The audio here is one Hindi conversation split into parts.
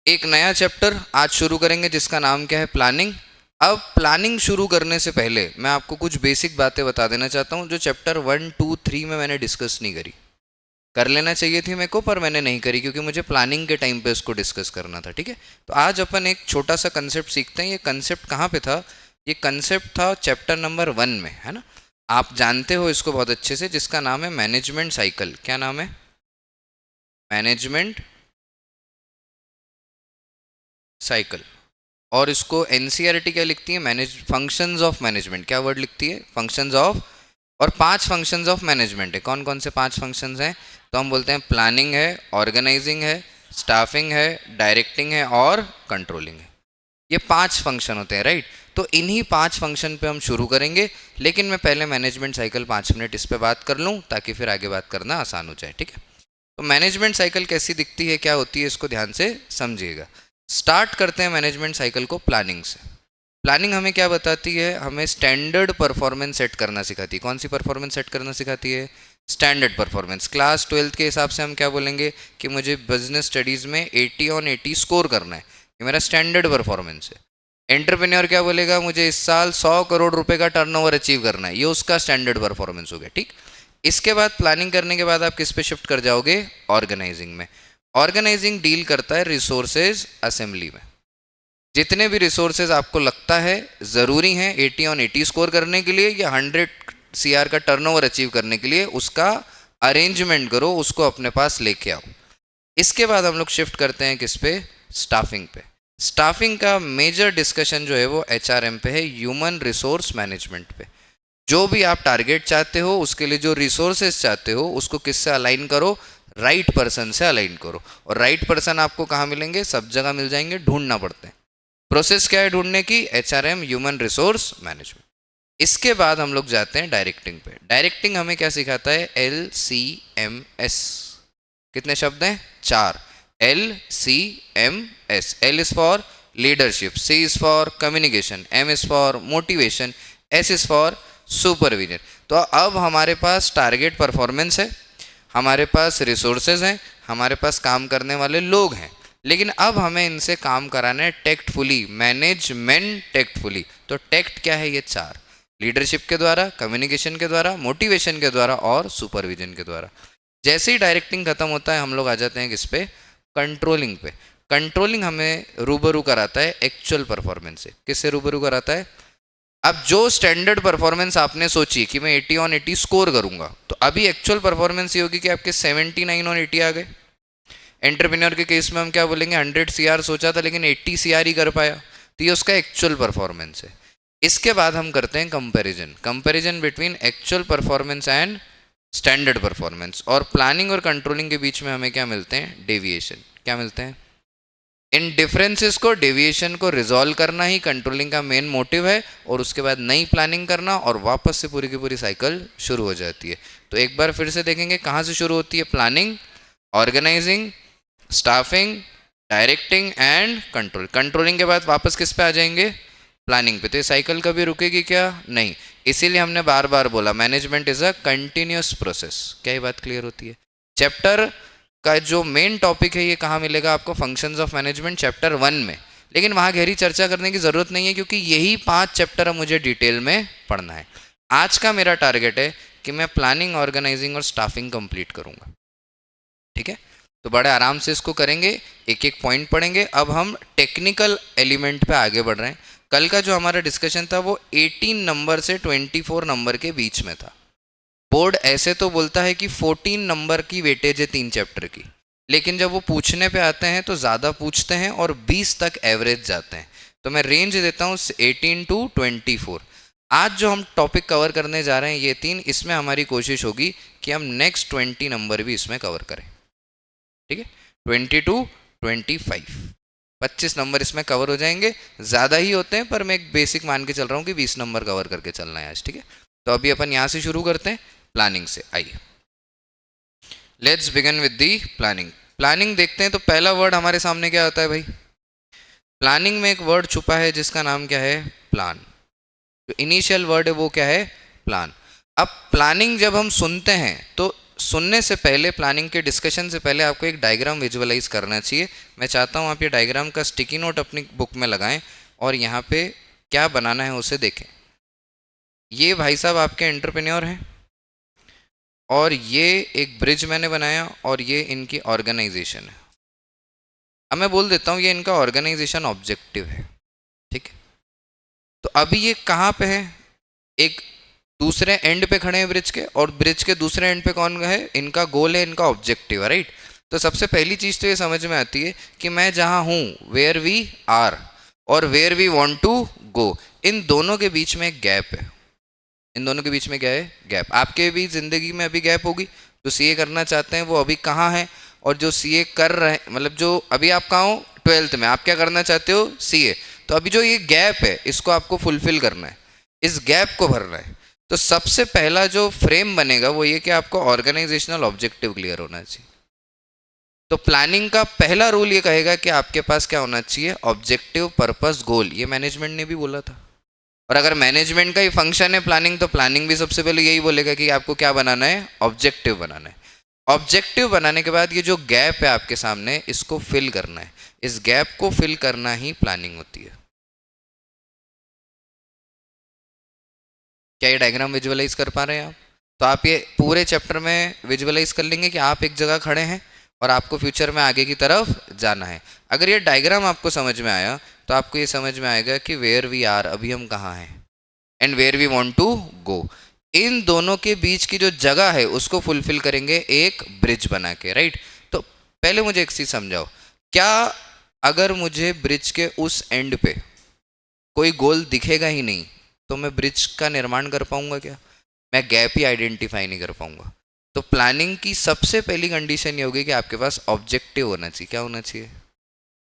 एक नया चैप्टर आज शुरू करेंगे जिसका नाम क्या है, प्लानिंग। अब प्लानिंग शुरू करने से पहले मैं आपको कुछ बेसिक बातें बता देना चाहता हूँ जो चैप्टर 1, 2, 3 में मैंने डिस्कस नहीं करी। कर लेना चाहिए थी मेरे को, पर मैंने नहीं करी क्योंकि मुझे प्लानिंग के टाइम पे उसको डिस्कस करना था। ठीक है, तो आज अपन एक छोटा सा कंसेप्ट सीखते हैं। ये कंसेप्ट कहाँ पे था? ये कंसेप्ट था चैप्टर नंबर 1 में, है ना। आप जानते हो इसको बहुत अच्छे से, जिसका नाम है मैनेजमेंट साइकिल। क्या नाम है? Management cycle. और इसको एनसीईआरटी क्या लिखती है? Manage functions of management. क्या वर्ड लिखती है? Functions of. और 5 फंक्शंस ऑफ मैनेजमेंट है। कौन कौन से 5 फंक्शंस हैं? तो हम बोलते हैं प्लानिंग है, ऑर्गेनाइजिंग है, स्टाफिंग है, डायरेक्टिंग है और कंट्रोलिंग है। ये 5 फंक्शन होते हैं, राइट। तो इन्हीं 5 फंक्शन पे हम शुरू करेंगे, लेकिन मैं पहले मैनेजमेंट साइकिल 5 मिनट इस पे बात कर लूँ ताकि फिर आगे बात करना आसान हो जाए। ठीक है, तो मैनेजमेंट साइकिल कैसी दिखती है, क्या होती है, इसको ध्यान से समझिएगा। स्टार्ट करते हैं मैनेजमेंट साइकिल को प्लानिंग से। प्लानिंग हमें क्या बताती है? हमें स्टैंडर्ड परफॉर्मेंस सेट करना सिखाती है। कौन सी परफॉर्मेंस सेट करना सिखाती है? Standard performance. क्लास 12th के हिसाब से हम क्या बोलेंगे कि मुझे बिजनेस स्टडीज़ में 80/80 स्कोर करना है, ये मेरा स्टैंडर्ड परफॉर्मेंस है। एंटरप्रेन्योर क्या बोलेगा? मुझे इस साल 100 करोड़ रुपए का टर्नओवर अचीव करना है, ये उसका स्टैंडर्ड परफॉर्मेंस हो गया। ठीक, इसके बाद प्लानिंग करने के बाद आप किस पे शिफ्ट कर जाओगे? ऑर्गेनाइजिंग में। ऑर्गेनाइजिंग डील करता है रिसोर्सेज असेंबली में। जितने भी रिसोर्सेज आपको लगता है ज़रूरी हैं 80/80 स्कोर करने के लिए या 100 CR का टर्नओवर अचीव करने के लिए, उसका अरेंजमेंट करो, उसको अपने पास लेके आओ। इसके बाद हम लोग शिफ्ट करते हैं किस पे? स्टाफिंग पे। स्टाफिंग का मेजर डिस्कशन जो है वो HRM पे है, ह्यूमन रिसोर्स मैनेजमेंट पे। जो भी आप टारगेट चाहते हो, उसके लिए जो रिसोर्सेज चाहते हो, उसको किससे अलाइन करो? राइट पर्सन से अलाइन करो। और राइट पर्सन आपको कहाँ मिलेंगे? सब जगह मिल जाएंगे, ढूंढना पड़ते हैं। प्रोसेस क्या है ढूंढने की? HRM, human resource management. इसके बाद हम लोग जाते हैं डायरेक्टिंग पे। डायरेक्टिंग हमें क्या सिखाता है? LCMS। कितने शब्द हैं? 4। LCMS। L is for leadership, C is for communication, M is for motivation, S is for supervision. तो अब हमारे पास टारगेट परफॉर्मेंस है, हमारे पास रिसोर्सेज हैं, हमारे पास काम करने वाले लोग हैं, लेकिन अब हमें इनसे काम कराना है टेक्टफुली, मैनेजमेंट टेक्टफुली। तो टेक्ट क्या है? ये 4, लीडरशिप के द्वारा, कम्युनिकेशन के द्वारा, मोटिवेशन के द्वारा और सुपरविजन के द्वारा। जैसे ही डायरेक्टिंग खत्म होता है, हम लोग आ जाते हैं किस पे? कंट्रोलिंग पे। कंट्रोलिंग हमें रूबरू कराता है एक्चुअल परफॉर्मेंस से। किससे रूबरू कराता है? अब जो स्टैंडर्ड परफॉर्मेंस आपने सोची कि मैं 80/80 स्कोर करूंगा, तो अभी एक्चुअल परफॉर्मेंस ये होगी कि आपके 79/80 आ गए। एंटरप्रेन्योर के केस में हम क्या बोलेंगे? 100 CR सोचा था लेकिन 80 CR ही कर पाया, तो ये उसका एक्चुअल परफॉर्मेंस है। इसके बाद हम करते हैं comparison. Comparison between actual performance and standard performance. और प्लानिंग और कंट्रोलिंग के बीच में हमें क्या मिलते हैं? डेविएशन। क्या मिलते हैं? इन डिफरेंसेस को, डेविएशन को रिजॉल्व करना ही कंट्रोलिंग का मेन मोटिव है, और उसके बाद नई प्लानिंग करना और वापस से पूरी की पूरी साइकिल शुरू हो जाती है। तो एक बार फिर से देखेंगे कहाँ से शुरू होती है? Planning, organising, staffing, directing and control. Controlling के बाद वापस किस पे आ जाएंगे? प्लानिंग पे। तो ये साइकिल कभी रुकेगी क्या? नहीं। इसीलिए हमने बार बार बोला management is a continuous process. क्या ये बात क्लियर होती है? चैप्टर का जो मेन टॉपिक है ये कहाँ मिलेगा आपको? फंक्शंस ऑफ मैनेजमेंट चैप्टर 1 में। लेकिन वहाँ गहरी चर्चा करने की ज़रूरत नहीं है क्योंकि यही 5 चैप्टर अब मुझे डिटेल में पढ़ना है। आज का मेरा टारगेट है कि मैं प्लानिंग, ऑर्गेनाइजिंग और स्टाफिंग कंप्लीट करूँगा। ठीक है, तो बड़े आराम से इसको करेंगे, एक एक पॉइंट पढ़ेंगे। अब हम टेक्निकल एलिमेंट पे आगे बढ़ रहे हैं। कल का जो हमारा डिस्कशन था वो 18 नंबर से 24 नंबर के बीच में था। बोर्ड ऐसे तो बोलता है कि 14 नंबर की वेटेज है 3 चैप्टर की, लेकिन जब वो पूछने पे आते हैं तो ज़्यादा पूछते हैं और 20 तक एवरेज जाते हैं। तो मैं रेंज देता हूँ 18 to 24। आज जो हम टॉपिक कवर करने जा रहे हैं ये 3, इसमें हमारी कोशिश होगी कि हम नेक्स्ट 20 नंबर भी इसमें कवर करें। ठीक है, 20 to 25, 25 नंबर इसमें कवर हो जाएंगे। ज़्यादा ही होते हैं पर मैं एक बेसिक मान के चल रहा हूँ कि 20 नंबर कवर करके चलना है आज। ठीक है, तो अभी अपन यहाँ से शुरू करते हैं प्लानिंग से। आइए, let's begin with the planning. Planning देखते हैं तो पहला वर्ड हमारे सामने क्या आता है भाई? प्लानिंग में एक वर्ड छुपा है जिसका नाम क्या है? प्लान। जो इनिशियल वर्ड है वो क्या है? प्लान। अब प्लानिंग जब हम सुनते हैं तो सुनने से पहले, प्लानिंग के डिस्कशन से पहले आपको एक डायग्राम विजुअलाइज करना चाहिए। मैं चाहता हूँ आप ये डायग्राम का स्टिकी नोट अपनी बुक में लगाएं और यहाँ पे क्या बनाना है उसे देखें। ये भाई साहब आपके एंटरप्रेन्योर हैं और ये एक ब्रिज मैंने बनाया और ये इनकी ऑर्गेनाइजेशन है। अब मैं बोल देता हूँ ये इनका ऑर्गेनाइजेशन ऑब्जेक्टिव है, ठीक है। तो अभी ये कहाँ पे है, एक दूसरे एंड पे खड़े हैं ब्रिज के, और ब्रिज के दूसरे एंड पे कौन है, इनका गोल है, इनका ऑब्जेक्टिव है, राइट। तो सबसे पहली चीज़ तो ये समझ में आती है कि मैं जहाँ हूँ, वेयर वी आर और where we want to go, इन दोनों के बीच में एक गैप है। इन दोनों के बीच में क्या है, गैप। आपके भी ज़िंदगी में अभी गैप होगी। जो सीए करना चाहते हैं वो अभी कहाँ है, और जो सीए कर रहे हैं, मतलब जो अभी आप कहाँ हो, 12th में, आप क्या करना चाहते हो, सीए। तो अभी जो ये गैप है इसको आपको फुलफिल करना है, इस गैप को भरना है। तो सबसे पहला जो फ्रेम बनेगा वो ये कि आपको ऑर्गेनाइजेशनल ऑब्जेक्टिव क्लियर होना चाहिए। तो प्लानिंग का पहला रूल ये कहेगा कि आपके पास क्या होना चाहिए, ऑब्जेक्टिव, पर्पस, गोल। ये मैनेजमेंट ने भी बोला था। और अगर मैनेजमेंट का ही फंक्शन है प्लानिंग, तो प्लानिंग भी सबसे पहले यही बोलेगा कि आपको क्या बनाना है, ऑब्जेक्टिव बनाना है। ऑब्जेक्टिव बनाने के बाद ये जो गैप है आपके सामने, इसको फिल करना है। इस गैप को फिल करना ही प्लानिंग होती है। क्या ये डायग्राम विजुअलाइज कर पा रहे हैं आप? तो आप ये पूरे चैप्टर में विजुअलाइज कर लेंगे कि आप एक जगह खड़े हैं और आपको फ्यूचर में आगे की तरफ जाना है। अगर ये डायग्राम आपको समझ में आया तो आपको ये समझ में आएगा कि वेयर वी आर, अभी हम कहाँ हैं, and where we want to go. इन दोनों के बीच की जो जगह है उसको फुलफिल करेंगे एक ब्रिज बना के, राइट। तो पहले मुझे एक चीज़ समझाओ, क्या अगर मुझे ब्रिज के उस एंड पे कोई गोल दिखेगा ही नहीं तो मैं ब्रिज का निर्माण कर पाऊंगा क्या? मैं गैप ही आइडेंटिफाई नहीं कर पाऊंगा। तो प्लानिंग की सबसे पहली कंडीशन ये होगी कि आपके पास ऑब्जेक्टिव होना चाहिए। क्या होना चाहिए?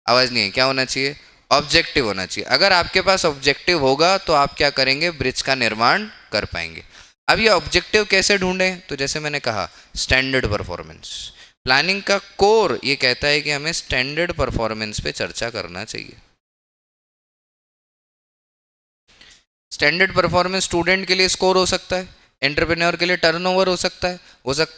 आवाज़ नहीं है, क्या होना चाहिए? ऑब्जेक्टिव होना चाहिए। अगर आपके पास ऑब्जेक्टिव होगा तो आप क्या करेंगे, ब्रिज का निर्माण कर पाएंगे। अब ये ऑब्जेक्टिव कैसे ढूंढें? तो जैसे मैंने कहा, स्टैंडर्ड परफॉर्मेंस। प्लानिंग का कोर ये कहता है कि हमें स्टैंडर्ड परफॉर्मेंस पे चर्चा करना चाहिए। स्टैंडर्ड परफॉर्मेंस स्टूडेंट के लिए स्कोर हो सकता है, एंटरप्रेन्योर के लिए टर्नओवर हो सकता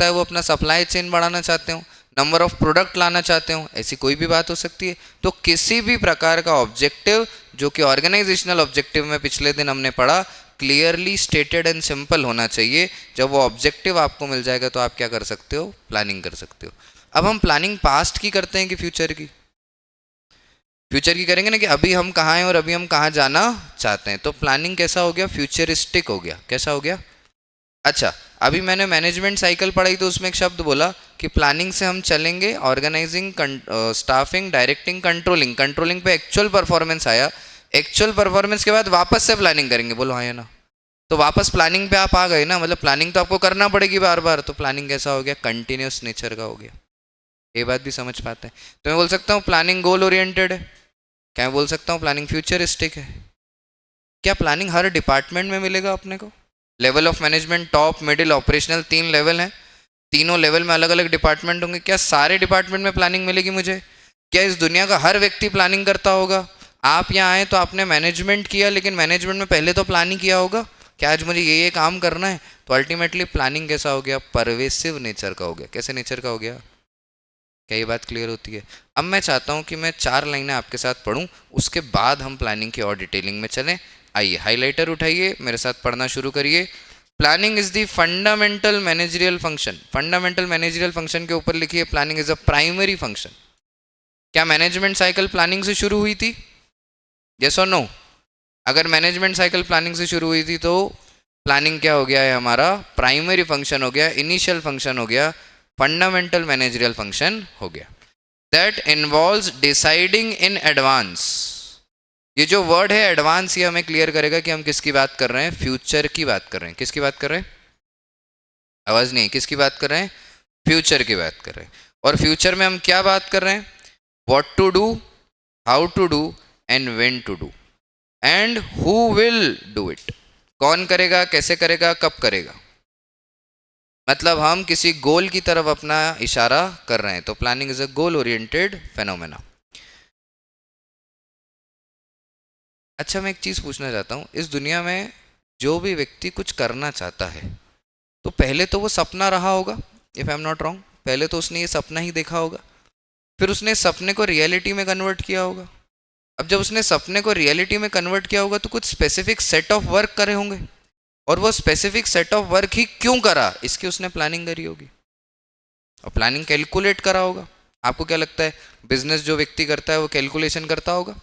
है वो अपना सप्लाई चेन बढ़ाना चाहते हो, नंबर ऑफ प्रोडक्ट लाना चाहते हो, ऐसी कोई भी बात हो सकती है। तो किसी भी प्रकार का ऑब्जेक्टिव जो कि ऑर्गेनाइजेशनल ऑब्जेक्टिव में पिछले दिन हमने पढ़ा, क्लियरली स्टेटेड एंड सिंपल होना चाहिए। जब वो ऑब्जेक्टिव आपको मिल जाएगा तो आप क्या कर सकते हो, प्लानिंग कर सकते हो। अब हम प्लानिंग पास्ट की करते हैं कि फ्यूचर की? फ्यूचर की करेंगे ना, कि अभी हम कहाँ हैं और अभी हम कहाँ जाना चाहते हैं। तो प्लानिंग कैसा हो गया, फ्यूचरिस्टिक हो गया। कैसा हो गया? अच्छा, अभी मैंने मैनेजमेंट साइकिल पढ़ाई तो उसमें एक शब्द बोला कि प्लानिंग से हम चलेंगे organising, staffing, directing, controlling. Controlling पे एक्चुअल परफॉर्मेंस आया, एक्चुअल परफॉर्मेंस के बाद वापस से प्लानिंग करेंगे। बोलो हाँ या ना? तो वापस प्लानिंग पे आप आ गए ना, मतलब प्लानिंग तो आपको करना पड़ेगी बार बार। तो प्लानिंग कैसा हो गया, कंटिन्यूस नेचर का हो गया। ये बात भी समझ पाते हैं। तो मैं बोल सकता हूँ प्लानिंग गोल ओरिएंटेड है। क्या मैं बोल सकता हूँ प्लानिंग फ्यूचरिस्टिक है? क्या प्लानिंग हर डिपार्टमेंट में मिलेगा अपने को? Level of management, top, middle, operational, 3 level हैं। तीनों लेवल में अलग अलग डिपार्टमेंट होंगे। क्या सारे डिपार्टमेंट में प्लानिंग मिलेगी मुझे? क्या इस दुनिया का हर व्यक्ति प्लानिंग करता होगा? आप यहाँ आए तो आपने मैनेजमेंट किया, लेकिन मैनेजमेंट में पहले तो प्लान ही किया होगा। क्या आज मुझे ये काम करना है? तो अल्टीमेटली प्लानिंग कैसा हो गया, परवेसिव नेचर का हो गया। कैसे नेचर का हो गया? क्या ये बात क्लियर होती है? अब मैं चाहता हूँ कि मैं 4 लाइनें आपके साथ पढ़ूँ, उसके बाद हम प्लानिंग की और डिटेलिंग में चलें। आइए हाइलाइटर उठाइए, मेरे साथ पढ़ना शुरू करिए। Planning is the fundamental managerial function. Fundamental managerial function के ऊपर लिखिए, planning is a primary function. क्या मैनेजमेंट साइकिल प्लानिंग से शुरू हुई थी? यस और नो? अगर मैनेजमेंट साइकिल प्लानिंग से शुरू हुई थी तो प्लानिंग क्या हो गया है हमारा, प्राइमरी फंक्शन हो गया, इनिशियल फंक्शन हो गया, फंडामेंटल मैनेजरियल फंक्शन हो गया। That involves deciding in advance. ये जो वर्ड है एडवांस, ये हमें क्लियर करेगा कि हम किसकी बात कर रहे हैं, फ्यूचर की बात कर रहे हैं। किसकी बात कर रहे हैं? आवाज नहीं, किसकी बात कर रहे हैं? फ्यूचर की बात कर रहे हैं। और फ्यूचर में हम क्या बात कर रहे हैं? What to do, how to do and when to do, and who will do it. कौन करेगा, कैसे करेगा, कब करेगा। मतलब हम किसी गोल की तरफ अपना इशारा कर रहे हैं। तो planning is a goal oriented phenomena. अच्छा, मैं एक चीज़ पूछना चाहता हूँ, इस दुनिया में जो भी व्यक्ति कुछ करना चाहता है तो पहले तो वो सपना रहा होगा, if I am not wrong. पहले तो उसने ये सपना ही देखा होगा, फिर उसने सपने को रियलिटी में कन्वर्ट किया होगा। अब जब उसने सपने को रियलिटी में कन्वर्ट किया होगा तो कुछ स्पेसिफिक सेट ऑफ वर्क करे होंगे, और वो स्पेसिफिक सेट ऑफ वर्क ही क्यों करा इसकी उसने प्लानिंग करी होगी, और प्लानिंग कैलकुलेट करा होगा। आपको क्या लगता है बिजनेस जो व्यक्ति करता है वो कैलकुलेशन करता होगा?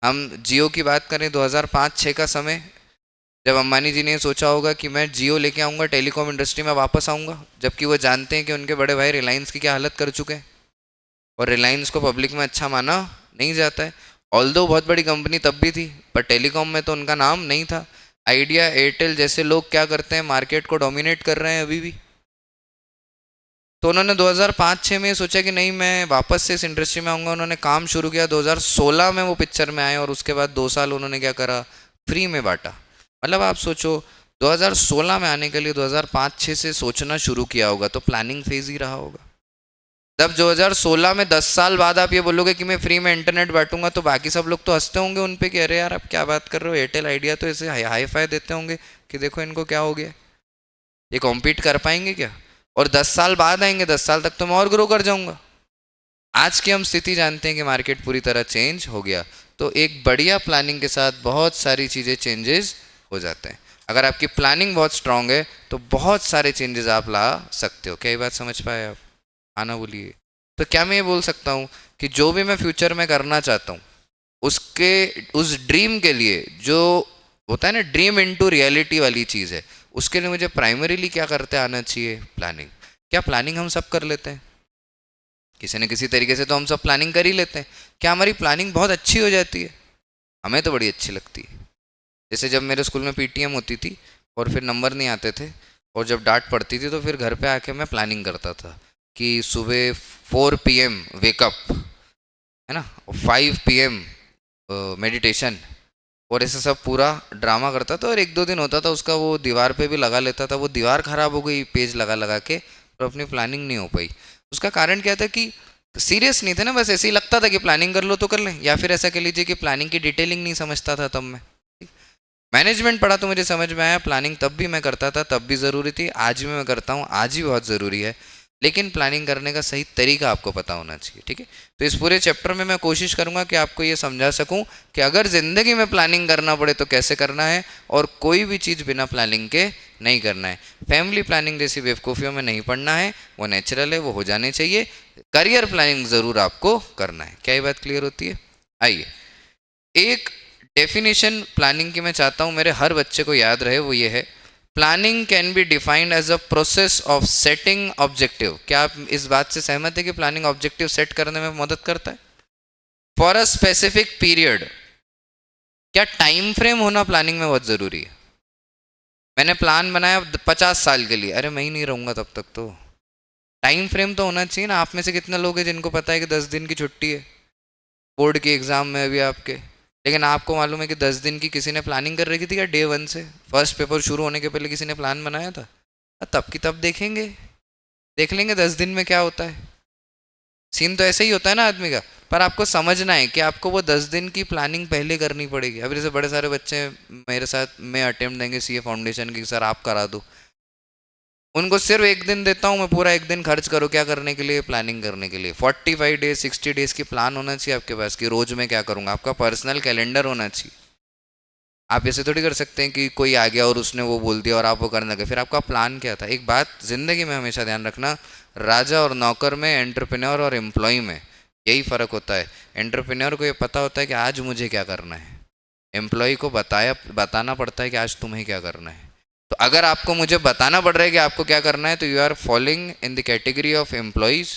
हम जियो की बात करें 2005-06 का समय, जब अंबानी जी ने सोचा होगा कि मैं जियो लेके आऊँगा, टेलीकॉम इंडस्ट्री में वापस आऊँगा, जबकि वो जानते हैं कि उनके बड़े भाई रिलायंस की क्या हालत कर चुके हैं, और रिलायंस को पब्लिक में अच्छा माना नहीं जाता है। ऑल्दो बहुत बड़ी कंपनी तब भी थी, पर टेलीकॉम में तो उनका नाम नहीं था। आइडिया, एयरटेल जैसे लोग क्या करते हैं, मार्केट को डोमिनेट कर रहे हैं अभी भी। तो उन्होंने 2005-06 में सोचा कि नहीं मैं वापस से इस इंडस्ट्री में आऊँगा। उन्होंने काम शुरू किया, 2016 में वो पिक्चर में आए, और उसके बाद 2 साल उन्होंने क्या करा, फ्री में बांटा। मतलब आप सोचो 2016 में आने के लिए 2005-06 से सोचना शुरू किया होगा, तो प्लानिंग फेज ही रहा होगा। तब 2016 में 10 साल बाद आप ये बोलोगे कि मैं फ्री में इंटरनेट बांटूंगा, तो बाकी सब लोग तो हंसते होंगे उन पे कि अरे यार आप क्या बात कर रहे हो, एयरटेल आइडिया तो ऐसे हाई फाई देते होंगे कि देखो इनको क्या हो गया, ये कॉम्पीट कर पाएंगे क्या? और 10 साल बाद आएंगे, 10 साल तक तो मैं और ग्रो कर जाऊंगा। आज की हम स्थिति जानते हैं कि मार्केट पूरी तरह चेंज हो गया। तो एक बढ़िया प्लानिंग के साथ बहुत सारी चीज़ें चेंजेस हो जाते हैं। अगर आपकी प्लानिंग बहुत स्ट्रांग है तो बहुत सारे चेंजेस आप ला सकते हो। क्या ये बात समझ पाए आप? आना बोलिए। तो क्या मैं ये बोल सकता हूँ कि जो भी मैं फ्यूचर में करना चाहता हूँ उसके उस ड्रीम के लिए, जो होता है ना ड्रीम इनटू रियलिटी वाली चीज़ है, उसके लिए मुझे प्राइमरीली क्या करते आना चाहिए, प्लानिंग। क्या प्लानिंग हम सब कर लेते हैं? किसी न किसी तरीके से तो हम सब प्लानिंग कर ही लेते हैं। क्या हमारी प्लानिंग बहुत अच्छी हो जाती है? हमें तो बड़ी अच्छी लगती है। जैसे जब मेरे स्कूल में पीटीएम होती थी और फिर नंबर नहीं आते थे, और जब डांट पड़ती थी तो फिर घर पे आके मैं प्लानिंग करता था कि सुबह 4 PM वेकअप, है ना, 5 PM मेडिटेशन, और ऐसे सब पूरा ड्रामा करता था। और 1-2 दिन होता था उसका, वो दीवार पे भी लगा लेता था। वो दीवार ख़राब हो गई पेज लगा लगा के, और अपनी प्लानिंग नहीं हो पाई। उसका कारण क्या था कि सीरियस नहीं थे ना, बस ऐसे ही लगता था कि प्लानिंग कर लो तो कर लें, या फिर ऐसा कह लीजिए कि प्लानिंग की डिटेलिंग नहीं समझता था तब मैं। मैनेजमेंट पढ़ा तो मुझे समझ में आया, प्लानिंग तब भी मैं करता था, तब भी ज़रूरी थी, आज भी मैं करता हूँ, आज भी बहुत ज़रूरी है। लेकिन प्लानिंग करने का सही तरीका आपको पता होना चाहिए, ठीक है। तो इस पूरे चैप्टर में मैं कोशिश करूंगा कि आपको ये समझा सकूं कि अगर ज़िंदगी में प्लानिंग करना पड़े तो कैसे करना है, और कोई भी चीज़ बिना प्लानिंग के नहीं करना है। फैमिली प्लानिंग जैसी बेवकूफ़ियों में नहीं पड़ना है, वो नेचुरल है, वो हो जाने चाहिए। करियर प्लानिंग ज़रूर आपको करना है। क्या ये बात क्लियर होती है? आइए, एक डेफिनेशन प्लानिंग की मैं चाहता हूँ मेरे हर बच्चे को याद रहे, वो ये है, planning can be defined as a process of setting objective. क्या आप इस बात से सहमत है कि प्लानिंग ऑब्जेक्टिव सेट करने में मदद करता है फॉर अ स्पेसिफिक पीरियड? क्या टाइम फ्रेम होना प्लानिंग में बहुत ज़रूरी है? मैंने प्लान बनाया 50 साल के लिए, अरे मैं ही नहीं रहूँगा तब तक, तो टाइम फ्रेम तो होना चाहिए ना। आप में से कितने लोग हैं जिनको पता है कि 10 दिन की छुट्टी है बोर्ड की एग्ज़ाम में अभी आपके, लेकिन आपको मालूम है कि 10 दिन की किसी ने प्लानिंग कर रखी थी क्या? डे 1 से फर्स्ट पेपर शुरू होने के पहले किसी ने प्लान बनाया था? तब की तब देखेंगे, देख लेंगे 10 दिन में क्या होता है। सीन तो ऐसे ही होता है ना आदमी का। पर आपको समझना है कि आपको वो 10 दिन की प्लानिंग पहले करनी पड़ेगी। अब जैसे बड़े सारे बच्चे मेरे साथ में अटेम्प्ट देंगे सीए फाउंडेशन की, सर आप करा दो। उनको सिर्फ 1 दिन देता हूँ मैं, पूरा 1 दिन खर्च करो क्या करने के लिए? प्लानिंग करने के लिए। 45 डेज 60 डेज की प्लान होना चाहिए आपके पास कि रोज में क्या करूँगा। आपका पर्सनल कैलेंडर होना चाहिए। आप ऐसे थोड़ी कर सकते हैं कि कोई आ गया और उसने वो बोल दिया और आप वो करने लगे। फिर आपका प्लान क्या था? एक बात जिंदगी में हमेशा ध्यान रखना, राजा और नौकर में, एंटरप्रेन्योर और एम्प्लॉय में यही फ़र्क होता है। एंटरप्रेन्योर को ये पता होता है कि आज मुझे क्या करना है, एम्प्लॉय को बताना पड़ता है कि आज तुम्हें क्या करना है। तो अगर आपको मुझे बताना पड़ रहा है कि आपको क्या करना है, तो you are following in the category of employees.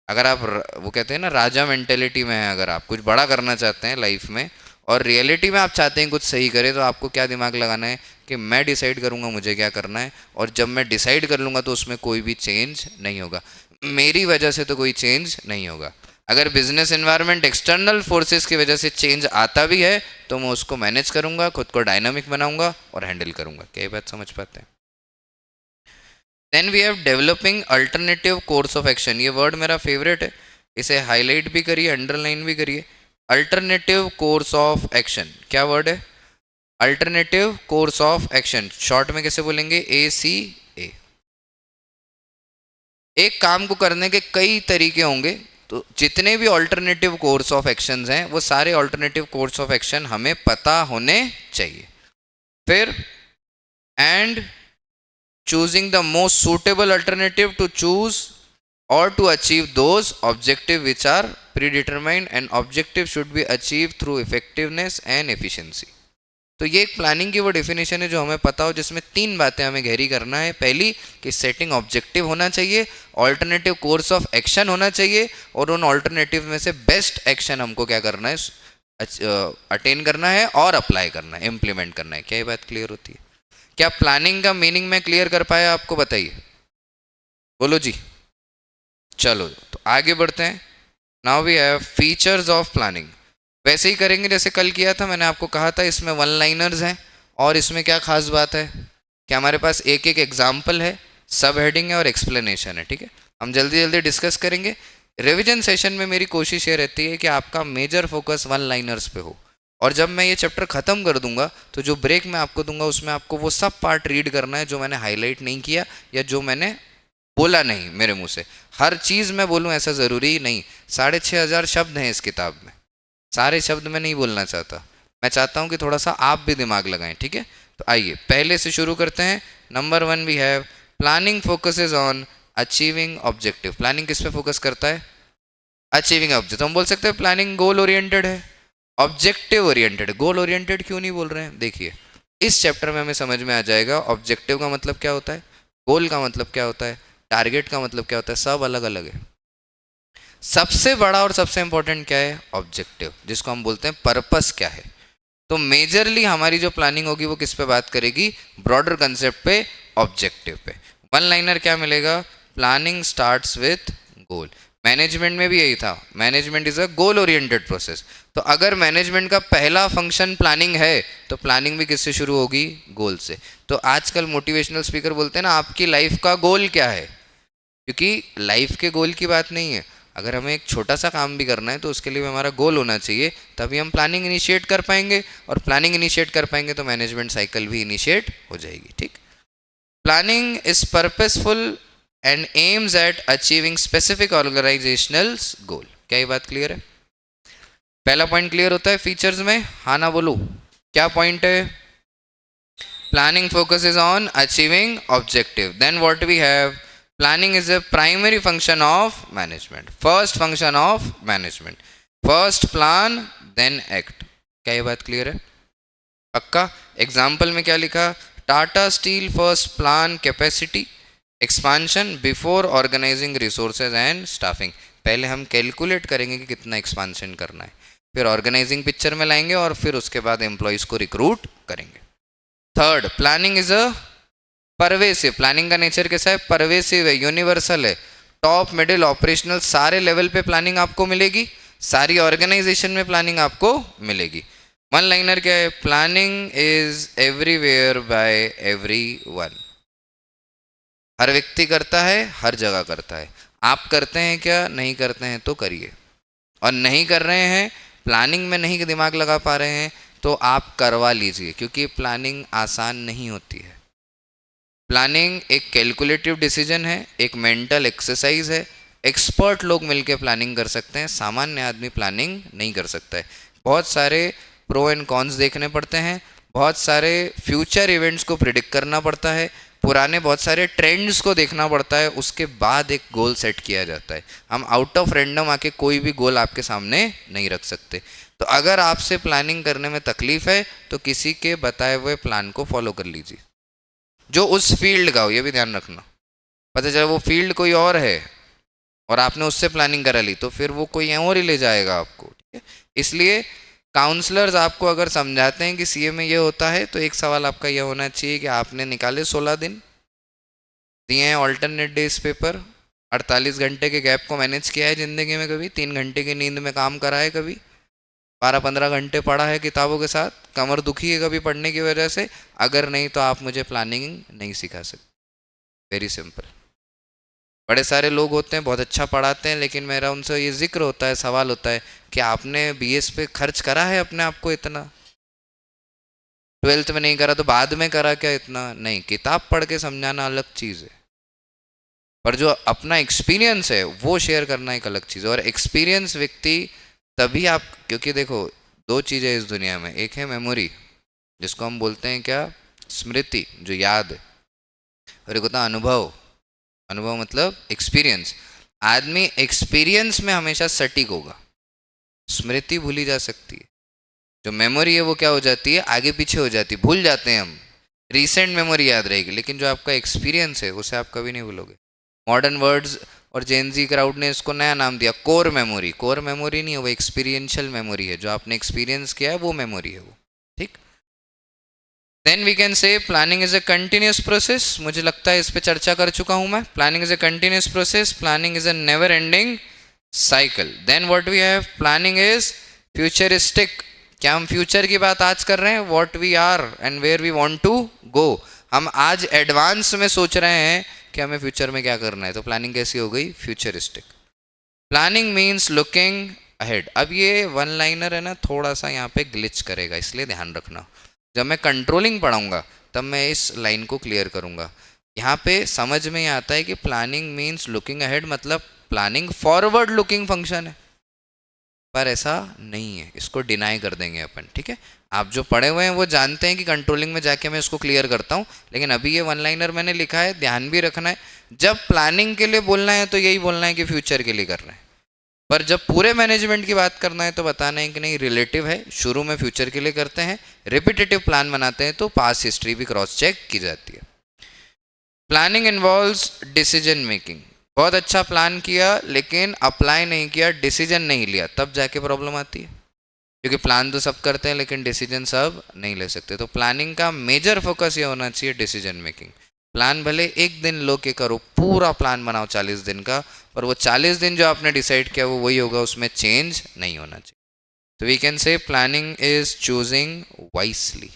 अगर आप वो कहते हैं ना राजा मेंटेलिटी में है, अगर आप कुछ बड़ा करना चाहते हैं लाइफ में और रियलिटी में आप चाहते हैं कुछ सही करें, तो आपको क्या दिमाग लगाना है कि मैं डिसाइड करूंगा मुझे क्या करना है, और जब मैं डिसाइड कर लूँगा तो उसमें कोई भी चेंज नहीं होगा, मेरी वजह से तो कोई चेंज नहीं होगा। अगर बिजनेस एनवायरनमेंट एक्सटर्नल फोर्सेस की वजह से चेंज आता भी है तो मैं उसको मैनेज करूंगा, खुद को डायनामिक बनाऊंगा और हैंडल करूंगा। क्या ये बात समझ पाते हैं? Then we have developing alternative course of action. ये वर्ड मेरा फेवरेट है, इसे हाईलाइट भी करिए, अंडरलाइन भी करिए। अल्टरनेटिव कोर्स ऑफ एक्शन क्या वर्ड है? Alternative course of action. Short में कैसे बोलेंगे? ACA। एक काम को करने के कई तरीके होंगे, तो जितने भी ऑल्टरनेटिव कोर्स ऑफ एक्शंस हैं वो सारे ऑल्टरनेटिव कोर्स ऑफ एक्शन हमें पता होने चाहिए। फिर and choosing the most suitable alternative to choose or to achieve those objectives which are predetermined, and objective should be achieved through effectiveness and efficiency। तो ये एक प्लानिंग की वो डेफिनेशन है जो हमें पता हो, जिसमें तीन बातें हमें गहरी करना है। पहली कि सेटिंग ऑब्जेक्टिव होना चाहिए, ऑल्टरनेटिव कोर्स ऑफ एक्शन होना चाहिए, और उन ऑल्टरनेटिव में से बेस्ट एक्शन हमको क्या करना है, अटेन करना है और अप्लाई करना है, इम्प्लीमेंट करना है। क्या ये बात क्लियर होती है? क्या प्लानिंग का मीनिंग मैं क्लियर कर पाया आपको? बताइए, बोलो जी। चलो तो आगे बढ़ते हैं। Now we have features of planning. वैसे ही करेंगे जैसे कल किया था। मैंने आपको कहा था इसमें वन लाइनर्स हैं, और इसमें क्या खास बात है कि हमारे पास एक एक एग्जाम्पल है, सब हेडिंग है और एक्सप्लेनेशन है। ठीक है, हम जल्दी जल्दी डिस्कस करेंगे। रिविजन सेशन में मेरी कोशिश ये रहती है कि आपका मेजर फोकस वन लाइनर्स पे हो, और जब मैं ये चैप्टर ख़त्म कर दूंगा तो जो ब्रेक मैं आपको दूंगा उसमें आपको वो सब पार्ट रीड करना है जो मैंने हाईलाइट नहीं किया या जो मैंने बोला नहीं मेरे मुंह से। हर चीज़ मैं बोलूँ ऐसा ज़रूरी नहीं। 6500 शब्द हैं इस किताब में, सारे शब्द मैं नहीं बोलना चाहता। मैं चाहता हूँ कि थोड़ा सा आप भी दिमाग लगाएं। ठीक है, तो आइए पहले से शुरू करते हैं। Number 1 we have planning focuses on achieving objective. Planning किस पे फोकस करता है? Achieving objective. तो हम बोल सकते हैं प्लानिंग गोल ओरिएंटेड है। ऑब्जेक्टिव ओरिएंटेड, गोल ओरिएंटेड क्यों नहीं बोल रहे हैं? देखिए इस चैप्टर में हमें समझ में आ जाएगा ऑब्जेक्टिव का मतलब क्या होता है, गोल का मतलब क्या होता है, टारगेट का मतलब क्या होता है। सब अलग अलग है। सबसे बड़ा और सबसे इंपॉर्टेंट क्या है? ऑब्जेक्टिव, जिसको हम बोलते हैं पर्पस क्या है। तो मेजरली हमारी जो प्लानिंग होगी वो किस पे बात करेगी? ब्रॉडर कंसेप्ट पे, ऑब्जेक्टिव पे। वन लाइनर क्या मिलेगा? Planning starts with goal. Management में भी यही था, management is a goal oriented process. तो अगर मैनेजमेंट का पहला फंक्शन प्लानिंग है तो प्लानिंग भी किससे शुरू होगी? गोल से। तो आजकल मोटिवेशनल स्पीकर बोलते हैं ना, आपकी लाइफ का गोल क्या है? क्योंकि लाइफ के गोल की बात नहीं है। अगर हमें एक छोटा सा काम भी करना है तो उसके लिए हमारा गोल होना चाहिए, तभी हम प्लानिंग इनिशिएट कर पाएंगे, और प्लानिंग इनिशिएट कर पाएंगे तो मैनेजमेंट साइकिल भी इनिशिएट हो जाएगी। ठीक, planning is purposeful and aims at achieving specific organisational goal. क्या ये बात क्लियर है? पहला पॉइंट क्लियर होता है फीचर्स में? हाँ ना बोलो, क्या पॉइंट है? Planning focuses on achieving objective. Then what we have? Planning is a primary function of management. First function of management. First plan, then act. क्या ये बात क्लियर है? पक्का? एग्जाम्पल में क्या लिखा? Tata steel first plan capacity expansion before organising resources and staffing. पहले हम कैलकुलेट करेंगे कि कितना एक्सपांशन करना है, फिर ऑर्गेनाइजिंग पिक्चर में लाएंगे, और फिर उसके बाद एम्प्लॉयज को रिक्रूट करेंगे। Third, planning is a pervasive. Planning का नेचर कैसा है? परवेसिव है, यूनिवर्सल है। टॉप मिडिल ऑपरेशनल सारे लेवल पे प्लानिंग आपको मिलेगी, सारी ऑर्गेनाइजेशन में प्लानिंग आपको मिलेगी। वन लाइनर क्या है? Planning is everywhere by everyone. हर व्यक्ति करता है, हर जगह करता है। आप करते हैं क्या? नहीं करते हैं तो करिए, और नहीं कर रहे हैं, प्लानिंग में नहीं दिमाग लगा पा रहे हैं तो आप करवा लीजिए, क्योंकि प्लानिंग आसान नहीं होती है। प्लानिंग एक कैलकुलेटिव डिसीजन है, एक मेंटल एक्सरसाइज है। एक्सपर्ट लोग मिलकर प्लानिंग कर सकते हैं, सामान्य आदमी प्लानिंग नहीं कर सकता है। बहुत सारे प्रो एंड कॉन्स देखने पड़ते हैं, बहुत सारे फ्यूचर इवेंट्स को प्रिडिक्ट करना पड़ता है, पुराने बहुत सारे ट्रेंड्स को देखना पड़ता है, उसके बाद एक गोल सेट किया जाता है। हम आउट ऑफ रैंडम आके कोई भी गोल आपके सामने नहीं रख सकते। तो अगर आपसे प्लानिंग करने में तकलीफ है तो किसी के बताए हुए प्लान को फॉलो कर लीजिए, जो उस फील्ड का हो। ये भी ध्यान रखना, पता चला वो फील्ड कोई और है और आपने उससे प्लानिंग करा ली तो फिर वो कोई और ही ले जाएगा आपको। ठीक है, इसलिए काउंसलर्स आपको अगर समझाते हैं कि सीए में ये होता है, तो एक सवाल आपका यह होना चाहिए कि आपने निकाले 16 दिन, दिए हैं ऑल्टरनेट डेज पेपर, 48 घंटे के गैप को मैनेज किया है ज़िंदगी में, कभी 3 घंटे की नींद में काम करा है, कभी 12-15 घंटे पढ़ा है किताबों के साथ, कमर दुखी है कभी पढ़ने की वजह से? अगर नहीं तो आप मुझे प्लानिंग नहीं सिखा सकते। Very simple. बड़े सारे लोग होते हैं बहुत अच्छा पढ़ाते हैं, लेकिन मेरा उनसे ये जिक्र होता है, सवाल होता है कि आपने बीएस पे खर्च करा है अपने आप को इतना? 12th में नहीं करा तो बाद में करा क्या इतना? नहीं, किताब पढ़ के समझाना अलग चीज़ है, पर जो अपना एक्सपीरियंस है वो शेयर करना एक अलग चीज़ है। और एक्सपीरियंस व्यक्ति तभी आप, क्योंकि देखो दो चीज़ें इस दुनिया में, एक है मेमोरी जिसको हम बोलते हैं क्या, स्मृति, जो याद है, और एक होता है अनुभव। अनुभव मतलब एक्सपीरियंस। आदमी एक्सपीरियंस में हमेशा सटीक होगा, स्मृति भूली जा सकती है। जो मेमोरी है वो क्या हो जाती है, आगे पीछे हो जाती है, भूल जाते हैं हम। रीसेंट मेमोरी याद रहेगी, लेकिन जो आपका एक्सपीरियंस है उसे आप कभी नहीं भूलोगे। मॉडर्न वर्ड्स और जेनजी क्राउड ने इसको नया नाम दिया कोर मेमोरी। कोर मेमोरी नहीं है वो, एक्सपीरियंशियल मेमोरी है, जो आपने एक्सपीरियंस किया है वो मेमोरी है वो, ठीक। Then we can say planning is a continuous process. मुझे लगता है इस पे चर्चा कर चुका हूं मैं। Planning is a continuous process, planning is a never ending cycle. Then what we have, planning is futuristic. क्या हम फ्यूचर की बात आज कर रहे हैं, what we are and where we want to go. हम आज एडवांस में सोच रहे हैं कि हमें फ्यूचर में क्या करना है, तो प्लानिंग कैसी हो गई, futuristic. Planning means looking ahead. अब ये वन लाइनर है ना, थोड़ा सा यहाँ पे ग्लिच करेगा, इसलिए ध्यान रखना। जब मैं कंट्रोलिंग पढ़ाऊंगा तब मैं इस लाइन को क्लियर करूंगा। यहाँ पे समझ में आता है कि प्लानिंग मीन्स लुकिंग अहेड, मतलब प्लानिंग फॉरवर्ड लुकिंग फंक्शन है, पर ऐसा नहीं है, इसको डिनाई कर देंगे अपन, ठीक है। आप जो पढ़े हुए हैं वो जानते हैं कि कंट्रोलिंग में जाके मैं इसको क्लियर करता हूँ, लेकिन अभी ये वन लाइनर मैंने लिखा है, ध्यान भी रखना है। जब प्लानिंग के लिए बोलना है तो यही बोलना है कि फ्यूचर के लिए कर रहे हैं, पर जब पूरे मैनेजमेंट की बात करना है तो बताना है कि नहीं, रिलेटिव है, शुरू में फ्यूचर के लिए करते हैं, रिपीटेटिव प्लान बनाते हैं तो पास्ट हिस्ट्री भी क्रॉस चेक की जाती है। Planning involves decision making. बहुत अच्छा प्लान किया लेकिन अप्लाई नहीं किया, डिसीजन नहीं लिया, तब जाके प्रॉब्लम आती है। क्योंकि प्लान तो सब करते हैं लेकिन डिसीजन सब नहीं ले सकते। तो प्लानिंग का मेजर फोकस ये होना चाहिए, डिसीजन मेकिंग। प्लान भले एक दिन लो के करो, पूरा प्लान बनाओ 40 दिन का, पर वो 40 दिन जो आपने डिसाइड किया वो वही होगा, उसमें चेंज नहीं होना चाहिए। तो we can say planning is choosing wisely.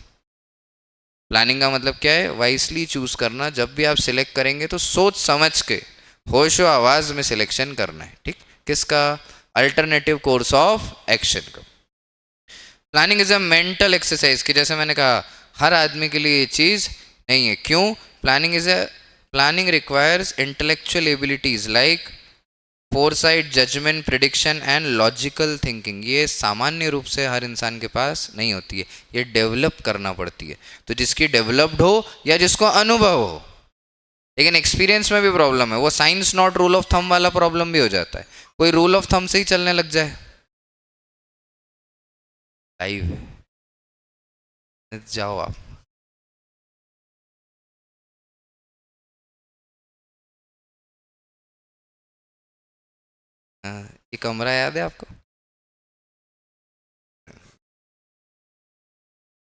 Planning का मतलब क्या है, वाइसली चूज करना। जब भी आप सिलेक्ट करेंगे तो सोच समझ के होशो आवाज में सिलेक्शन करना है, ठीक। किसका, अल्टरनेटिव कोर्स ऑफ एक्शन का। Planning is a mental exercise, कि जैसे मैंने कहा हर आदमी के लिए ये चीज नहीं है। क्यों, planning requires intellectual abilities like foresight, judgement, prediction and logical thinking. ये सामान्य रूप से हर इंसान के पास नहीं होती है, ये डेवलप करना पड़ती है। तो जिसकी डेवलप्ड हो या जिसको अनुभव हो, लेकिन एक्सपीरियंस में भी प्रॉब्लम है, वो science not rule of thumb वाला प्रॉब्लम भी हो जाता है। कोई रूल ऑफ थंब से ही चलने लग जाए, लाइव जाओ आप। ये कमरा याद है आपको,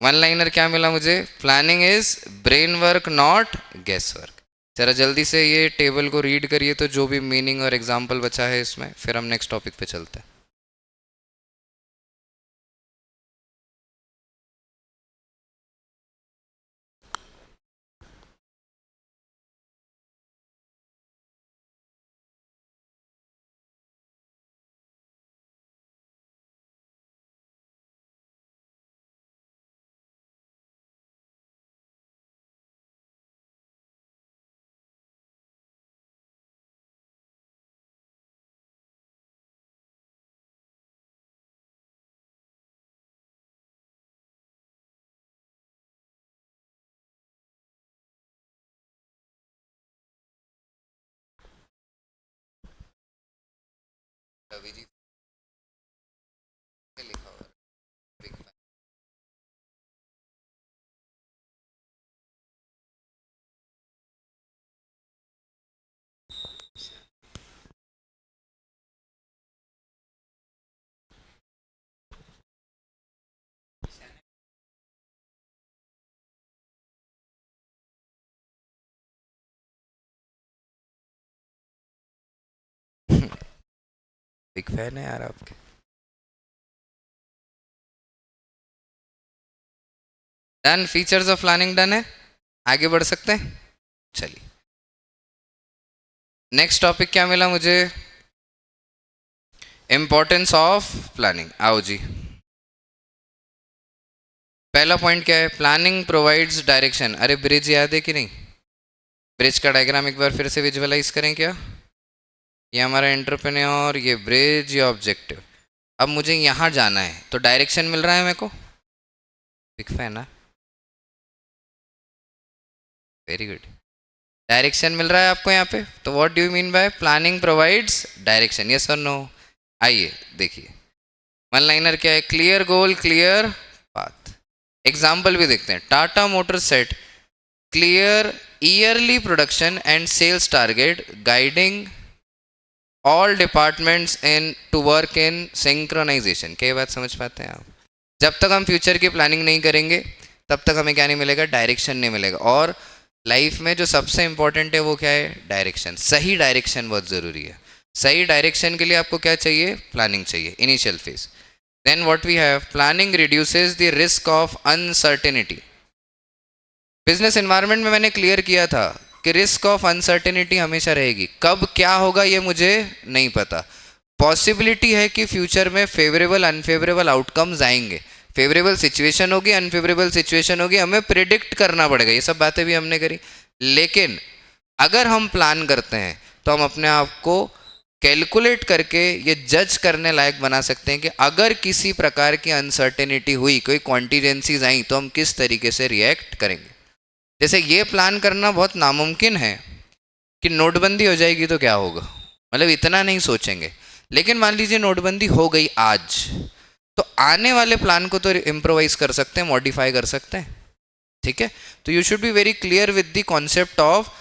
वन लाइनर क्या मिला मुझे, planning is brain work not guess work. जरा जल्दी से ये टेबल को रीड करिए तो जो भी मीनिंग और एग्जाम्पल बचा है इसमें, फिर हम नेक्स्ट टॉपिक पे चलते हैं। रवि जी क्या लिखा हुआ है? बिग फैन है यार आपके। Done, features of planning done है, आगे बढ़ सकते हैं। चलिए नेक्स्ट टॉपिक क्या मिला मुझे, इंपॉर्टेंस ऑफ प्लानिंग। आओ जी, पहला पॉइंट क्या है, प्लानिंग प्रोवाइड्स डायरेक्शन। अरे ब्रिज याद है कि नहीं, ब्रिज का डायग्राम एक बार फिर से विजुअलाइज करें क्या? ये हमारा एंटरप्रेन्योर, ये ब्रिज, ये ऑब्जेक्टिव। अब मुझे यहाँ जाना है तो डायरेक्शन मिल रहा है मेरे को, दिख है ना? वेरी गुड, डायरेक्शन मिल रहा है आपको यहाँ पे। तो what do you mean by planning provides direction, yes और नो? आइए देखिए वन लाइनर क्या है, clear goal clear path. Example भी देखते हैं, Tata motor set clear yearly production and sales target guiding all departments in to work in synchronisation. क्या बात समझ पाते हैं आप? जब तक हम फ्यूचर की प्लानिंग नहीं करेंगे तब तक हमें क्या नहीं मिलेगा, डायरेक्शन नहीं मिलेगा। और लाइफ में जो सबसे इंपॉर्टेंट है वो क्या है, डायरेक्शन। सही डायरेक्शन बहुत ज़रूरी है। सही डायरेक्शन के लिए आपको क्या चाहिए, प्लानिंग चाहिए, initial phase. Then what we have, planning reduces the risk of uncertainty. Business environment में मैंने क्लियर किया था कि रिस्क ऑफ अनसर्टेनिटी हमेशा रहेगी। कब क्या होगा ये मुझे नहीं पता। पॉसिबिलिटी है कि फ्यूचर में फेवरेबल अनफेवरेबल आउटकम्स आएंगे, फेवरेबल सिचुएशन होगी अनफेवरेबल सिचुएशन होगी, हमें प्रिडिक्ट करना पड़ेगा। ये सब बातें भी हमने करी। लेकिन अगर हम प्लान करते हैं तो हम अपने आप को कैलकुलेट करके ये जज करने लायक बना सकते हैं कि अगर किसी प्रकार की अनसर्टेनिटी हुई, कोई कॉन्टीजेंसीज आई, तो हम किस तरीके से रिएक्ट करेंगे। जैसे ये प्लान करना बहुत नामुमकिन है कि नोटबंदी हो जाएगी तो क्या होगा, मतलब इतना नहीं सोचेंगे। लेकिन मान लीजिए नोटबंदी हो गई आज, तो आने वाले प्लान को तो इम्प्रोवाइज कर सकते हैं, मॉडिफाई कर सकते हैं। ठीक है, तो you should be very clear with the concept of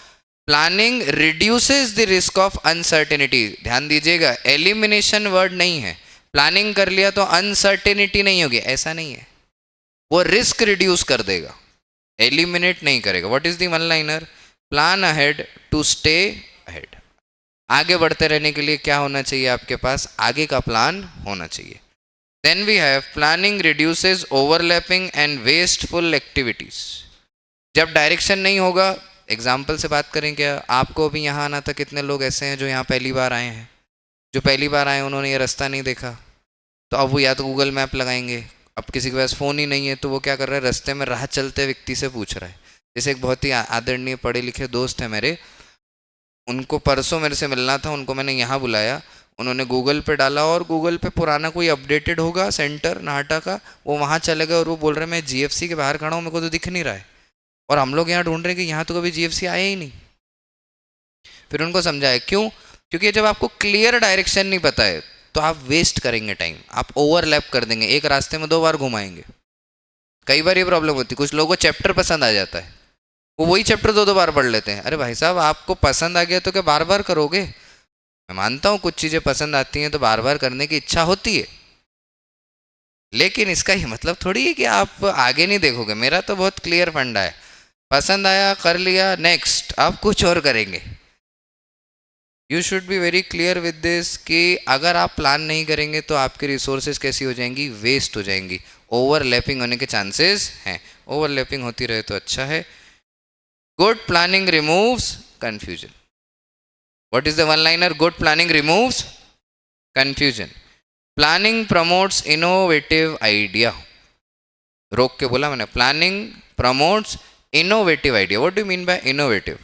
planning reduces the risk of uncertainty. ध्यान दीजिएगा, एलिमिनेशन वर्ड नहीं है। प्लानिंग कर लिया तो अनसर्टेनिटी नहीं होगी, ऐसा नहीं है। वो रिस्क रिड्यूस कर देगा, एलिमिनेट नहीं करेगा। What is the one liner, plan ahead to stay ahead. आगे बढ़ते रहने के लिए क्या होना चाहिए आपके पास, आगे का प्लान होना चाहिए। Then we have planning reduces overlapping and wasteful activities. जब डायरेक्शन नहीं होगा, एग्जाम्पल से बात करें क्या, आपको अभी यहाँ आना था, कितने लोग ऐसे हैं जो यहाँ पहली बार आए हैं? जो पहली बार आए उन्होंने ये रास्ता नहीं देखा, तो अब वो या तो गूगल मैप लगाएंगे। अब किसी के पास फ़ोन ही नहीं है तो वो क्या कर रहा है, रास्ते में राह चलते व्यक्ति से पूछ रहा है। जैसे एक बहुत ही आदरणीय पढ़े लिखे दोस्त है मेरे, उनको परसों मेरे से मिलना था, उनको मैंने यहाँ बुलाया, उन्होंने गूगल पे डाला और गूगल पे पुराना कोई अपडेटेड होगा सेंटर नाहटा का, वो वहाँ चले गए और वो बोल रहे हैं मैं जीएफसी के बाहर खड़ा हूँ, मेरे को तो दिख नहीं रहा है। और हम लोग यहाँ ढूंढ रहे हैं कि यहाँ तो कभी जीएफसी आया ही नहीं। फिर उनको समझाया क्यों, क्योंकि जब आपको क्लियर डायरेक्शन नहीं पता है तो आप वेस्ट करेंगे टाइम, आप ओवरलैप कर देंगे, एक रास्ते में 2 बार घुमाएंगे। कई बार ये प्रॉब्लम होती है, कुछ लोगों को चैप्टर पसंद आ जाता है, वो वही चैप्टर 2 बार पढ़ लेते हैं। अरे भाई साहब, आपको पसंद आ गया तो क्या बार बार करोगे? मैं मानता हूँ कुछ चीज़ें पसंद आती हैं तो बार बार करने की इच्छा होती है, लेकिन इसका ये मतलब थोड़ी है कि आप आगे नहीं देखोगे। मेरा तो बहुत क्लियर फंडा है, पसंद आया कर लिया, नेक्स्ट आप कुछ और करेंगे। You should be very clear with this कि अगर आप प्लान नहीं करेंगे तो आपकी रिसोर्सेज कैसी हो जाएंगी, वेस्ट हो जाएंगी, ओवरलैपिंग होने के चांसेस हैं। ओवरलैपिंग होती रहे तो अच्छा है। Good planning removes confusion. What is the one liner, good planning removes confusion. Planning promotes innovative idea. रोक के बोला मैंने, planning promotes innovative idea. What do mean by innovative,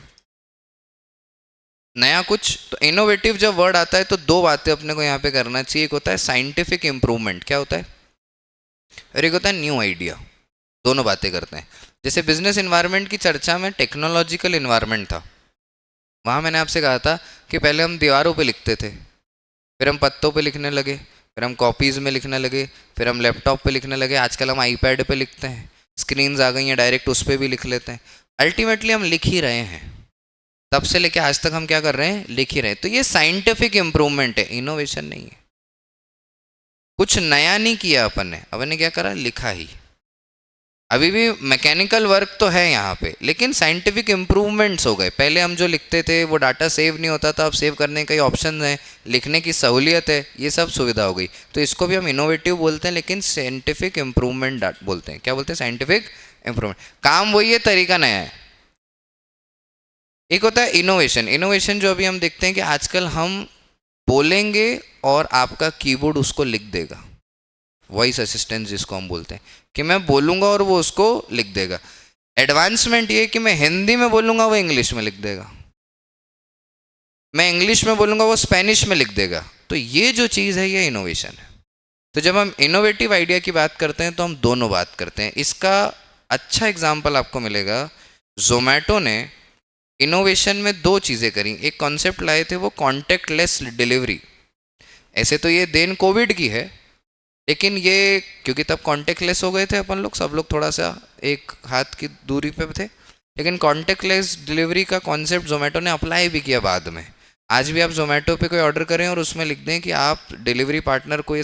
नया कुछ। तो इनोवेटिव जब वर्ड आता है तो 2 बातें अपने को यहाँ पे करना चाहिए। एक होता है साइंटिफिक इंप्रूवमेंट, क्या होता है, और एक होता है न्यू आइडिया। दोनों बातें करते हैं। जैसे बिजनेस इन्वायरमेंट की चर्चा में टेक्नोलॉजिकल इन्वायरमेंट था, वहाँ मैंने आपसे कहा था कि पहले हम दीवारों पे लिखते थे, फिर हम पत्तों पे लिखने लगे, फिर हम कॉपीज़ में लिखने लगे, फिर हम लैपटॉप पे लिखने लगे, आजकल हम आईपैड पे लिखते हैं, स्क्रीन्स आ गई हैं, डायरेक्ट उस पर भी लिख लेते हैं। अल्टीमेटली हम लिख ही रहे हैं, तब से लेके आज तक हम क्या कर रहे हैं, लिख ही रहे हैं। तो ये साइंटिफिक इंप्रूवमेंट है, इनोवेशन नहीं है। कुछ नया नहीं किया अपन ने, अपन ने क्या करा, लिखा ही। अभी भी मैकेनिकल वर्क तो है यहाँ पे, लेकिन साइंटिफिक इम्प्रूवमेंट्स हो गए। पहले हम जो लिखते थे वो डाटा सेव नहीं होता था, अब सेव करने के कई ऑप्शन हैं, लिखने की सहूलियत है, ये सब सुविधा हो गई। तो इसको भी हम इनोवेटिव बोलते हैं, लेकिन साइंटिफिक इम्प्रूवमेंट बोलते हैं। क्या बोलते हैं, साइंटिफिक इम्प्रूवमेंट। काम वही है, तरीका नया है। एक होता है इनोवेशन। इनोवेशन जो अभी हम देखते हैं कि आजकल हम बोलेंगे और आपका कीबोर्ड उसको लिख देगा, वॉइस असिस्टेंट जिसको हम बोलते हैं, कि मैं बोलूँगा और वो उसको लिख देगा। एडवांसमेंट ये कि मैं हिंदी में बोलूँगा वो इंग्लिश में लिख देगा, मैं इंग्लिश में बोलूँगा वो स्पेनिश में लिख देगा। तो ये जो चीज़ है ये इनोवेशन है। तो जब हम इनोवेटिव आइडिया की बात करते हैं तो हम दोनों बात करते हैं। इसका अच्छा एग्जाम्पल आपको मिलेगा, जोमेटो ने इनोवेशन में दो चीज़ें करी। एक कॉन्सेप्ट लाए थे वो कॉन्टेक्टलेस डिलीवरी। ऐसे तो ये देन कोविड की है, लेकिन ये क्योंकि तब कॉन्टेक्टलेस हो गए थे अपन लोग, सब लोग थोड़ा सा एक हाथ की दूरी पे थे, लेकिन कॉन्टेक्टलेस डिलीवरी का कॉन्सेप्ट जोमेटो ने अप्लाई भी किया बाद में। आज भी आप जोमेटो पे कोई ऑर्डर करें और उसमें लिख दें कि आप डिलीवरी पार्टनर को ये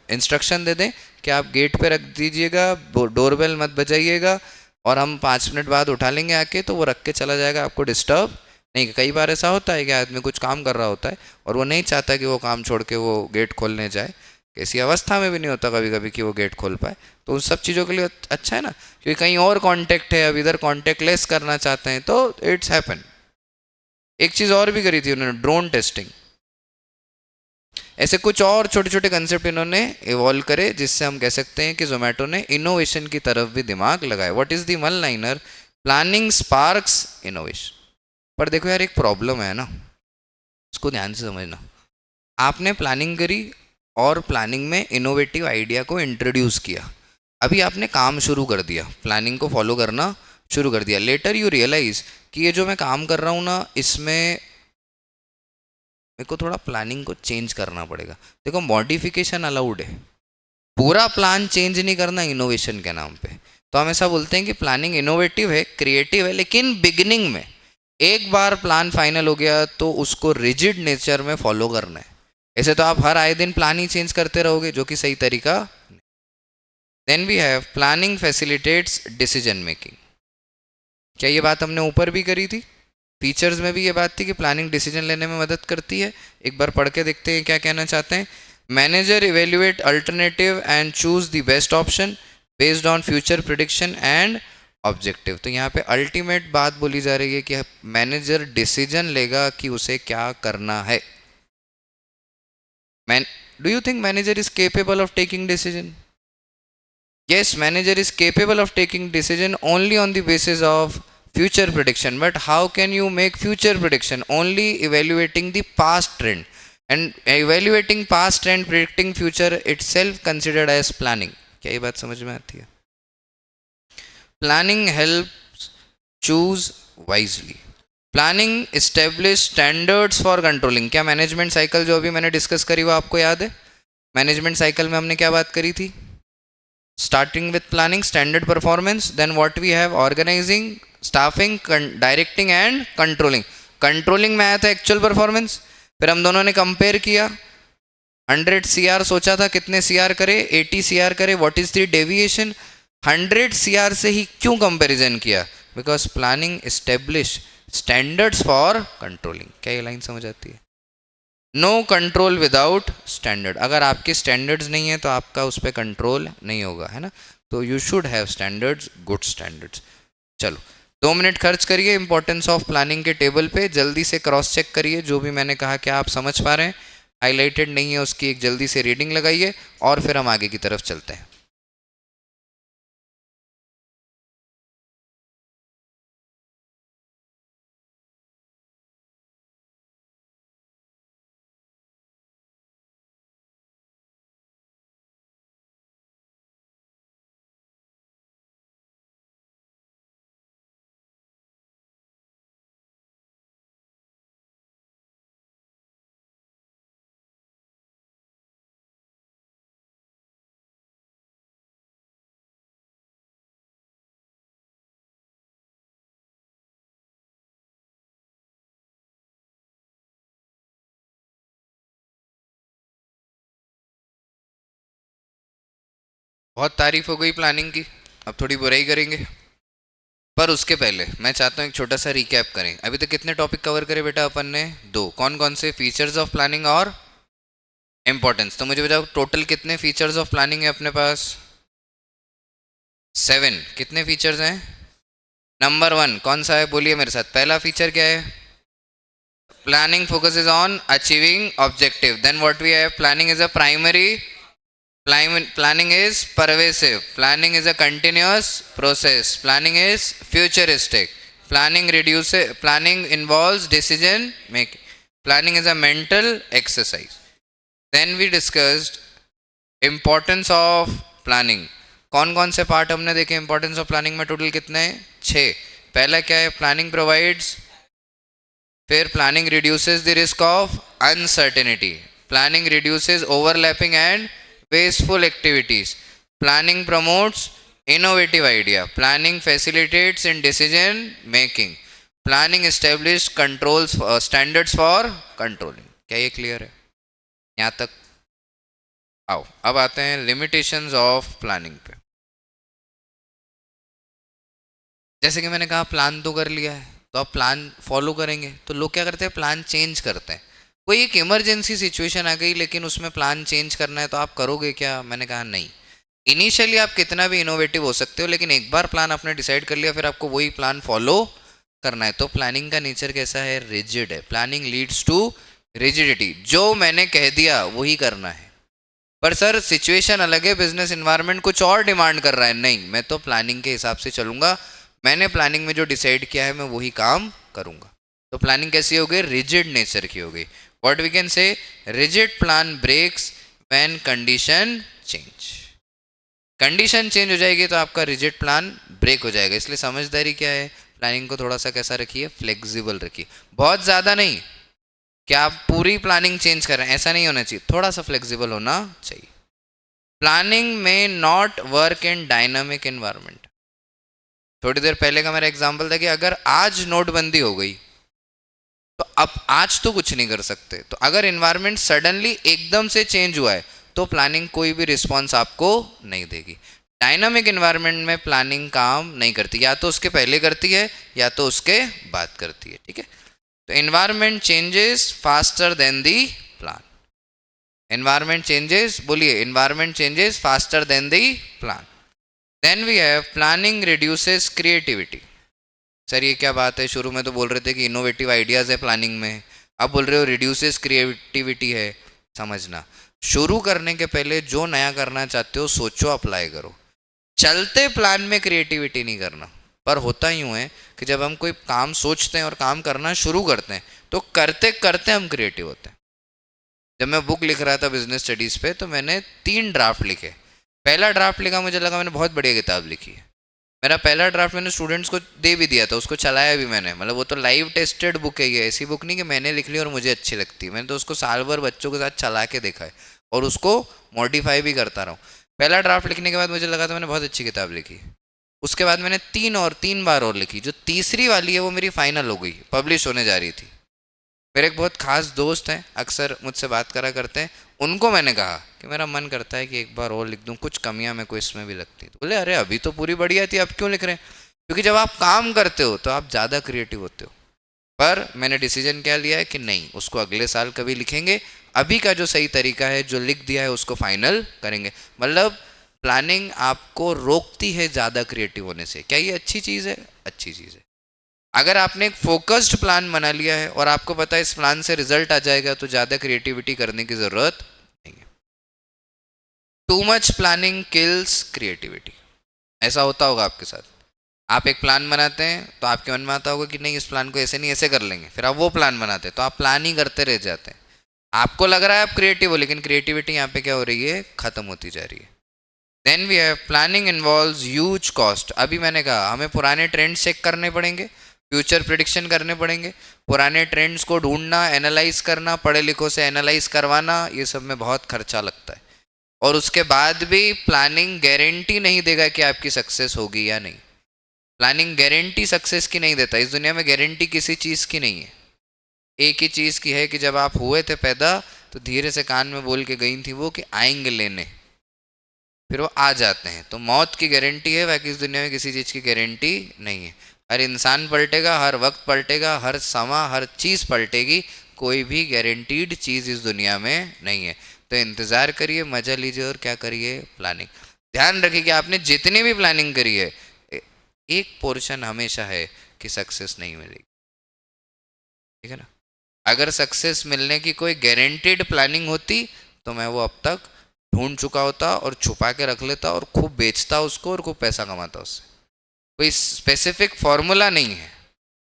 इंस्ट्रक्शन दे दें कि आप गेट पे रख दीजिएगा, डोरबेल मत बजाइएगा और हम 5 मिनट बाद उठा लेंगे आके, तो वो रख के चला जाएगा, आपको डिस्टर्ब नहीं। कई बार ऐसा होता है कि आदमी कुछ काम कर रहा होता है और वो नहीं चाहता कि वो काम छोड़ के वो गेट खोलने जाए, ऐसी अवस्था में भी नहीं होता कभी कभी कि वो गेट खोल पाए। तो उन सब चीज़ों के लिए अच्छा है ना, क्योंकि कहीं और कॉन्टैक्ट है, अब इधर कॉन्टैक्टलेस करना चाहते हैं तो इट्स हैपन। एक चीज़ और भी करी थी उन्होंने, ड्रोन टेस्टिंग। ऐसे कुछ और छोटे छोटे कंसेप्ट इन्होंने इवॉल्व करे, जिससे हम कह सकते हैं कि जोमेटो ने इनोवेशन की तरफ भी दिमाग लगाया। What is the one liner, planning sparks innovation. पर देखो यार, एक प्रॉब्लम है ना, इसको ध्यान से समझना। आपने प्लानिंग करी और प्लानिंग में इनोवेटिव आइडिया को इंट्रोड्यूस किया, अभी आपने काम शुरू कर दिया, प्लानिंग को फॉलो करना शुरू कर दिया। लेटर यू रियलाइज कि ये जो मैं काम कर रहा हूँ ना, इसमें मेरे को थोड़ा प्लानिंग को चेंज करना पड़ेगा। देखो, मॉडिफिकेशन अलाउड है, पूरा प्लान चेंज नहीं करना इनोवेशन के नाम पे। तो हम ऐसा बोलते हैं कि प्लानिंग इनोवेटिव है, क्रिएटिव है, लेकिन बिगिनिंग में एक बार प्लान फाइनल हो गया तो उसको रिजिड नेचर में फॉलो करना है। ऐसे तो आप हर आए दिन प्लान ही चेंज करते रहोगे, जो कि सही तरीका। Then we have planning facilitates decision making. क्या ये बात हमने ऊपर भी करी थी? फीचर्स में भी ये बात थी कि प्लानिंग डिसीजन लेने में मदद करती है। एक बार पढ़ के देखते हैं क्या कहना चाहते हैं। Manager evaluate alternative and choose the best option based on future prediction and objective. तो यहाँ पे अल्टीमेट बात बोली जा रही है कि मैनेजर डिसीजन लेगा कि उसे क्या करना है। Do you think manager is capable of taking decision? Yes, manager is capable of taking decision only on the basis of future prediction. But how can you make future prediction? Only evaluating the past trend. And evaluating past trend, predicting future itself considered as planning. क्या ये बात समझ में आती है? Planning helps choose wisely. Planning establish standards for controlling. क्या मैनेजमेंट साइकिल जो अभी मैंने डिस्कस करी वो आपको याद है? मैनेजमेंट साइकिल में हमने क्या बात करी थी? Starting with planning, standard performance, then what we have, organizing, staffing, directing and controlling. Controlling में आया था एक्चुअल परफॉर्मेंस, फिर हम दोनों ने कंपेयर किया। 100 CR सोचा था, कितने CR करे? 80 CR करे। What is the deviation? 100 CR से ही क्यों कंपैरिजन किया? Because planning establish standards for controlling. क्या ये लाइन समझ आती है? No control without standard. अगर आपके स्टैंडर्ड्स नहीं है तो आपका उस पर कंट्रोल नहीं होगा, है ना। तो you should have standards, good standards. चलो 2 मिनट खर्च करिए इंपॉर्टेंस ऑफ प्लानिंग के टेबल पे, जल्दी से क्रॉस चेक करिए जो भी मैंने कहा क्या आप समझ पा रहे हैं। हाईलाइटेड नहीं है उसकी एक जल्दी से रीडिंग लगाइए और फिर हम आगे की तरफ चलते हैं। बहुत तारीफ हो गई प्लानिंग की, अब थोड़ी बुराई करेंगे। पर उसके पहले मैं चाहता हूँ एक छोटा सा रिकैप करें। अभी तक कितने टॉपिक कवर करे बेटा अपन ने? 2। कौन कौन से? फीचर्स ऑफ प्लानिंग और इंपॉर्टेंस। तो मुझे बताओ टोटल कितने फीचर्स ऑफ प्लानिंग है अपने पास? 7। कितने फीचर्स हैं? नंबर 1 कौन सा है? बोलिए मेरे साथ। पहला फीचर क्या है? Planning focuses on achieving objective. Then what we have? Planning is a primary Planning is pervasive. Planning is a continuous process. Planning is futuristic. Planning involves decision making. Planning is a mental exercise. Then we discussed importance of planning. कौन कौन से पार्ट हमने देखे इंपॉर्टेंस ऑफ प्लानिंग में? टोटल कितने हैं? 6. पहला क्या है? Planning provides. फिर planning reduces the risk of uncertainty. Planning reduces overlapping and wasteful activities. Planning promotes innovative idea. Planning facilitates in decision making. Planning establishes controls standards for controlling. क्या ये क्लियर है यहाँ तक? आओ अब आते हैं लिमिटेशंस ऑफ प्लानिंग पे. जैसे कि मैंने कहा प्लान तो कर लिया है तो अब प्लान फॉलो करेंगे, तो लोग क्या करते हैं? प्लान चेंज करते हैं. कोई एक इमरजेंसी सिचुएशन आ गई लेकिन उसमें प्लान चेंज करना है तो आप करोगे क्या? मैंने कहा नहीं. इनिशियली आप कितना भी इनोवेटिव हो सकते हो लेकिन एक बार प्लान आपने डिसाइड कर लिया फिर आपको वही प्लान फॉलो करना है. तो प्लानिंग का नेचर कैसा है? रिजिड है. Planning leads to rigidity. जो मैंने कह दिया वही करना है. पर सर सिचुएशन अलग है, बिजनेस इन्वायरमेंट कुछ और डिमांड कर रहा है. नहीं, मैं तो प्लानिंग के हिसाब से चलूंगा. मैंने प्लानिंग में जो डिसाइड किया है मैं वही काम करूंगा. तो प्लानिंग कैसी हो गई? रिजिड नेचर की हो गई. What we can say, rigid plan breaks when condition change. Condition change हो जाएगी तो आपका रिजिड प्लान ब्रेक हो जाएगा. इसलिए समझदारी क्या है? प्लानिंग को थोड़ा सा कैसा रखिए? फ्लेक्सिबल रखिए. बहुत ज़्यादा नहीं कि आप पूरी प्लानिंग चेंज कर रहे हैं, ऐसा नहीं होना चाहिए. थोड़ा सा फ्लेक्सिबल होना चाहिए. प्लानिंग में not work in dynamic environment. थोड़ी देर पहले का मेरा एग्जाम्पल था कि अगर आज नोटबंदी हो गई तो अब आज तो कुछ नहीं कर सकते. तो अगर इन्वायरमेंट सडनली एकदम से चेंज हुआ है तो प्लानिंग कोई भी रिस्पॉन्स आपको नहीं देगी. डायनामिक इन्वायरमेंट में प्लानिंग काम नहीं करती, या तो उसके पहले करती है या तो उसके बाद करती है. ठीक है, तो environment changes faster than the plan. Environment changes, बोलिए, environment changes faster than the plan. Then we have planning reduces creativity. Sir ये क्या बात है? शुरू में तो बोल रहे थे कि इनोवेटिव आइडियाज़ है प्लानिंग में, अब बोल रहे हो रिड्यूसेस क्रिएटिविटी है. समझना, शुरू करने के पहले जो नया करना चाहते हो सोचो, अप्लाई करो. चलते प्लान में क्रिएटिविटी नहीं करना. पर होता यूँ है कि जब हम कोई काम सोचते हैं और काम करना शुरू करते हैं तो करते करते हम क्रिएटिव होते हैं. जब मैं बुक लिख रहा था बिजनेस स्टडीज़ पे तो मैंने 3 ड्राफ्ट लिखे. पहला ड्राफ्ट लिखा, मुझे लगा मैंने बहुत बढ़िया किताब लिखी है. मेरा पहला ड्राफ्ट मैंने स्टूडेंट्स को दे भी दिया था, उसको चलाया भी मैंने. मतलब वो तो लाइव टेस्टेड बुक है, ये ऐसी बुक नहीं कि मैंने लिख ली और मुझे अच्छी लगती है. मैंने तो उसको साल भर बच्चों के साथ चला के देखा है और उसको मॉडिफाई भी करता रहा हूँ. पहला ड्राफ्ट लिखने के बाद मुझे लगा था मैंने बहुत अच्छी किताब लिखी. उसके बाद मैंने 3 बार और लिखी. जो तीसरी वाली है वो मेरी फाइनल हो गई, पब्लिश होने जा रही थी. मेरे एक बहुत खास दोस्त हैं, अक्सर मुझसे बात करा करते हैं. उनको मैंने कहा कि मेरा मन करता है कि एक बार और लिख दूं, कुछ कमियां मेरे को इसमें भी लगती. तो बोले अरे अभी तो पूरी बढ़िया थी, अब क्यों लिख रहे हैं? क्योंकि जब आप काम करते हो तो आप ज़्यादा क्रिएटिव होते हो. पर मैंने डिसीजन क्या लिया है कि नहीं, उसको अगले साल कभी लिखेंगे. अभी का जो सही तरीका है, जो लिख दिया है उसको फाइनल करेंगे. मतलब प्लानिंग आपको रोकती है ज़्यादा क्रिएटिव होने से. क्या ये अच्छी चीज़ है? अच्छी चीज़ है. अगर आपने एक फोकस्ड प्लान बना लिया है और आपको पता है इस प्लान से रिजल्ट आ जाएगा तो ज़्यादा क्रिएटिविटी करने की ज़रूरत नहीं है. Too much planning kills creativity. ऐसा होता होगा आपके साथ. आप एक प्लान बनाते हैं तो आपके मन में आता होगा कि नहीं इस प्लान को ऐसे नहीं ऐसे कर लेंगे, फिर आप वो प्लान बनाते हैं तो आप प्लान ही करते रह जाते हैं. आपको लग रहा है आप क्रिएटिव हो लेकिन क्रिएटिविटी यहाँ पे क्या हो रही है? ख़त्म होती जा रही है. Then we have planning involves huge cost. अभी मैंने कहा हमें पुराने ट्रेंड चेक करने पड़ेंगे, फ्यूचर प्रिडिक्शन करने पड़ेंगे, पुराने ट्रेंड्स को ढूंढना, एनालाइज करना, पढ़े लिखों से एनालाइज करवाना, ये सब में बहुत खर्चा लगता है. और उसके बाद भी प्लानिंग गारंटी नहीं देगा कि आपकी सक्सेस होगी या नहीं. प्लानिंग गारंटी सक्सेस की नहीं देता. इस दुनिया में गारंटी किसी चीज़ की नहीं है. एक ही चीज़ की है कि जब आप हुए थे पैदा तो धीरे से कान में बोल के गई थी वो कि आएंगे लेने, फिर वो आ जाते हैं. तो मौत की गारंटी है, बाकी इस दुनिया में किसी चीज़ की गारंटी नहीं है. हर इंसान पलटेगा, हर वक्त पलटेगा, हर समय हर चीज़ पलटेगी. कोई भी गारंटीड चीज़ इस दुनिया में नहीं है. तो इंतज़ार करिए, मज़ा लीजिए और क्या करिए? प्लानिंग. ध्यान रखिए कि आपने जितनी भी प्लानिंग करी है एक पोर्शन हमेशा है कि सक्सेस नहीं मिलेगी. ठीक है ना? अगर सक्सेस मिलने की कोई गारंटीड प्लानिंग होती तो मैं वो अब तक ढूंढ चुका होता और छुपा के रख लेता और खूब बेचता उसको और खूब पैसा कमाता उससे। कोई स्पेसिफिक फॉर्मूला नहीं है।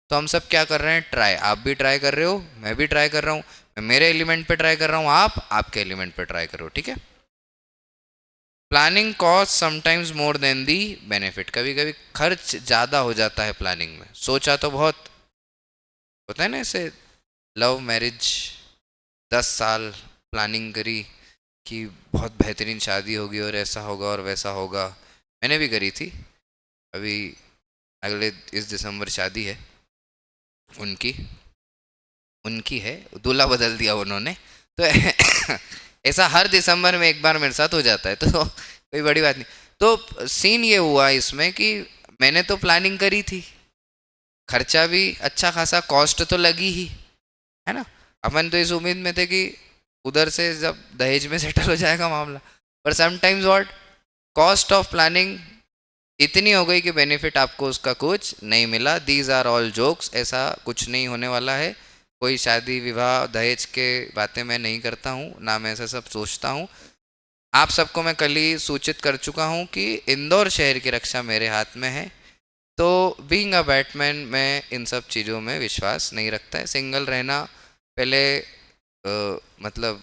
तो हम सब क्या कर रहे हैं, ट्राई। आप भी ट्राई कर रहे हो, मैं भी ट्राई कर रहा हूँ, मैं मेरे एलिमेंट पे ट्राई कर रहा हूँ, आप आपके एलिमेंट पे ट्राई करो, ठीक है। Planning cost sometimes more than दी बेनिफिट। कभी कभी खर्च ज़्यादा हो जाता है प्लानिंग में। सोचा तो बहुत होता है ना, ऐसे लव मैरिज, 10 साल प्लानिंग करी कि बहुत बेहतरीन शादी होगी और ऐसा होगा और वैसा होगा। मैंने भी करी थी। अभी अगले इस दिसंबर शादी है उनकी। उनकी है, दूल्हा बदल दिया उन्होंने। तो ऐसा हर दिसंबर में एक बार मेरे साथ हो जाता है, तो कोई बड़ी बात नहीं। तो सीन ये हुआ इसमें कि मैंने तो प्लानिंग करी थी, खर्चा भी अच्छा खासा, कॉस्ट तो लगी ही, है ना। अपन तो इस उम्मीद में थे कि उधर से जब दहेज में सेटल हो जाएगा मामला। पर sometimes what, cost of planning इतनी हो गई कि बेनिफिट आपको उसका कुछ नहीं मिला। दीज आर ऑल जोक्स, ऐसा कुछ नहीं होने वाला है। कोई शादी विवाह दहेज के बातें मैं नहीं करता हूँ, ना मैं ऐसा सब सोचता हूँ। आप सबको मैं कल ही सूचित कर चुका हूँ कि इंदौर शहर की रक्षा मेरे हाथ में है। तो बीइंग अ बैटमैन मैं इन सब चीज़ों में विश्वास नहीं रखता है। सिंगल रहना पहले मतलब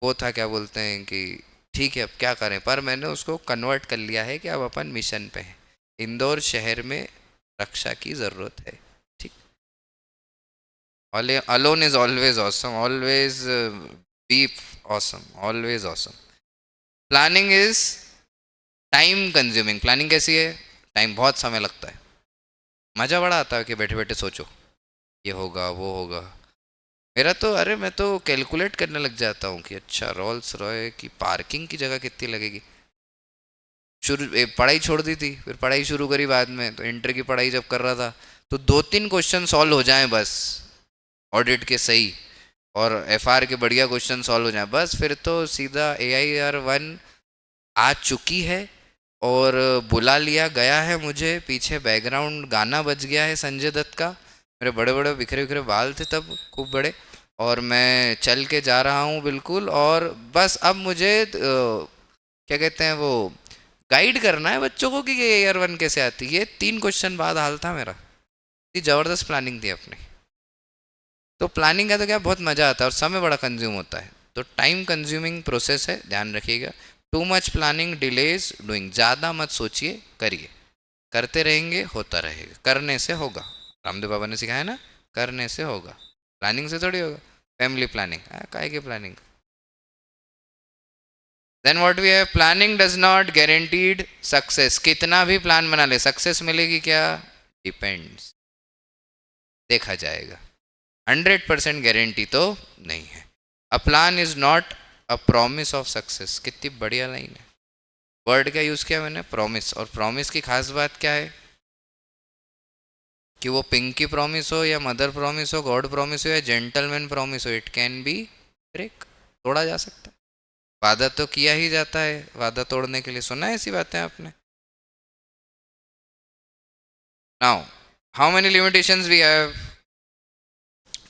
वो था, क्या बोलते हैं कि ठीक है अब क्या करें, पर मैंने उसको कन्वर्ट कर लिया है कि अब अपन मिशन पे हैं। इंदौर शहर में रक्षा की ज़रूरत है, ठीक। Alone is always awesome, always be awesome, always awesome. Planning is time consuming. Planning कैसी है, टाइम बहुत समय लगता है। मज़ा बड़ा आता है कि बैठे बैठे सोचो ये होगा वो होगा। मेरा तो, अरे मैं तो कैलकुलेट करने लग जाता हूँ कि अच्छा रोल्स रॉय की पार्किंग की जगह कितनी लगेगी। शुरू पढ़ाई छोड़ दी थी, फिर पढ़ाई शुरू करी बाद में। तो इंटर की पढ़ाई जब कर रहा था तो 2-3 क्वेश्चन सॉल्व हो जाएं बस, ऑडिट के सही, और एफआर के बढ़िया क्वेश्चन सॉल्व हो जाएं बस, फिर तो सीधा AIR 1 आ चुकी है और बुला लिया गया है मुझे। पीछे बैकग्राउंड गाना बज गया है संजय दत्त का। मेरे बड़े बड़े बिखरे बिखरे बाल थे तब, खूब बड़े, और मैं चल के जा रहा हूँ बिल्कुल। और बस अब मुझे क्या कहते हैं वो, गाइड करना है बच्चों को कि AIR 1 कैसे आती है। 3 क्वेश्चन बाद हाल था मेरा। इतनी ज़बरदस्त प्लानिंग थी अपनी। तो प्लानिंग का तो क्या बहुत मज़ा आता है और समय बड़ा कंज्यूम होता है। तो टाइम कंज्यूमिंग प्रोसेस है, ध्यान रखिएगा। Too much planning delays doing. ज़्यादा मत सोचिए, करिए। करते रहेंगे होता रहेगा, करने से होगा। रामदेव बाबा ने सिखाया ना, करने से होगा, प्लानिंग से थोड़ी होगा। फैमिली प्लानिंग, काय की planning. Then what we have, planning does not guaranteed success. कितना भी प्लान बना ले, सक्सेस मिलेगी क्या, डिपेंड्स, देखा जाएगा। 100% गारंटी तो नहीं है। A plan is not a promise of success. कितनी बढ़िया लाइन है। वर्ड क्या यूज़ किया मैंने, प्रॉमिस। और प्रॉमिस की खास बात क्या है कि वो पिंकी प्रॉमिस हो या मदर प्रॉमिस हो, गॉड प्रॉमिस हो या जेंटलमैन प्रॉमिस हो, इट कैन बी ब्रेक, तोड़ा जा सकता है। वादा तो किया ही जाता है, वादा तोड़ने के लिए सुना है ऐसी बातें आपने। Now how many limitations we have.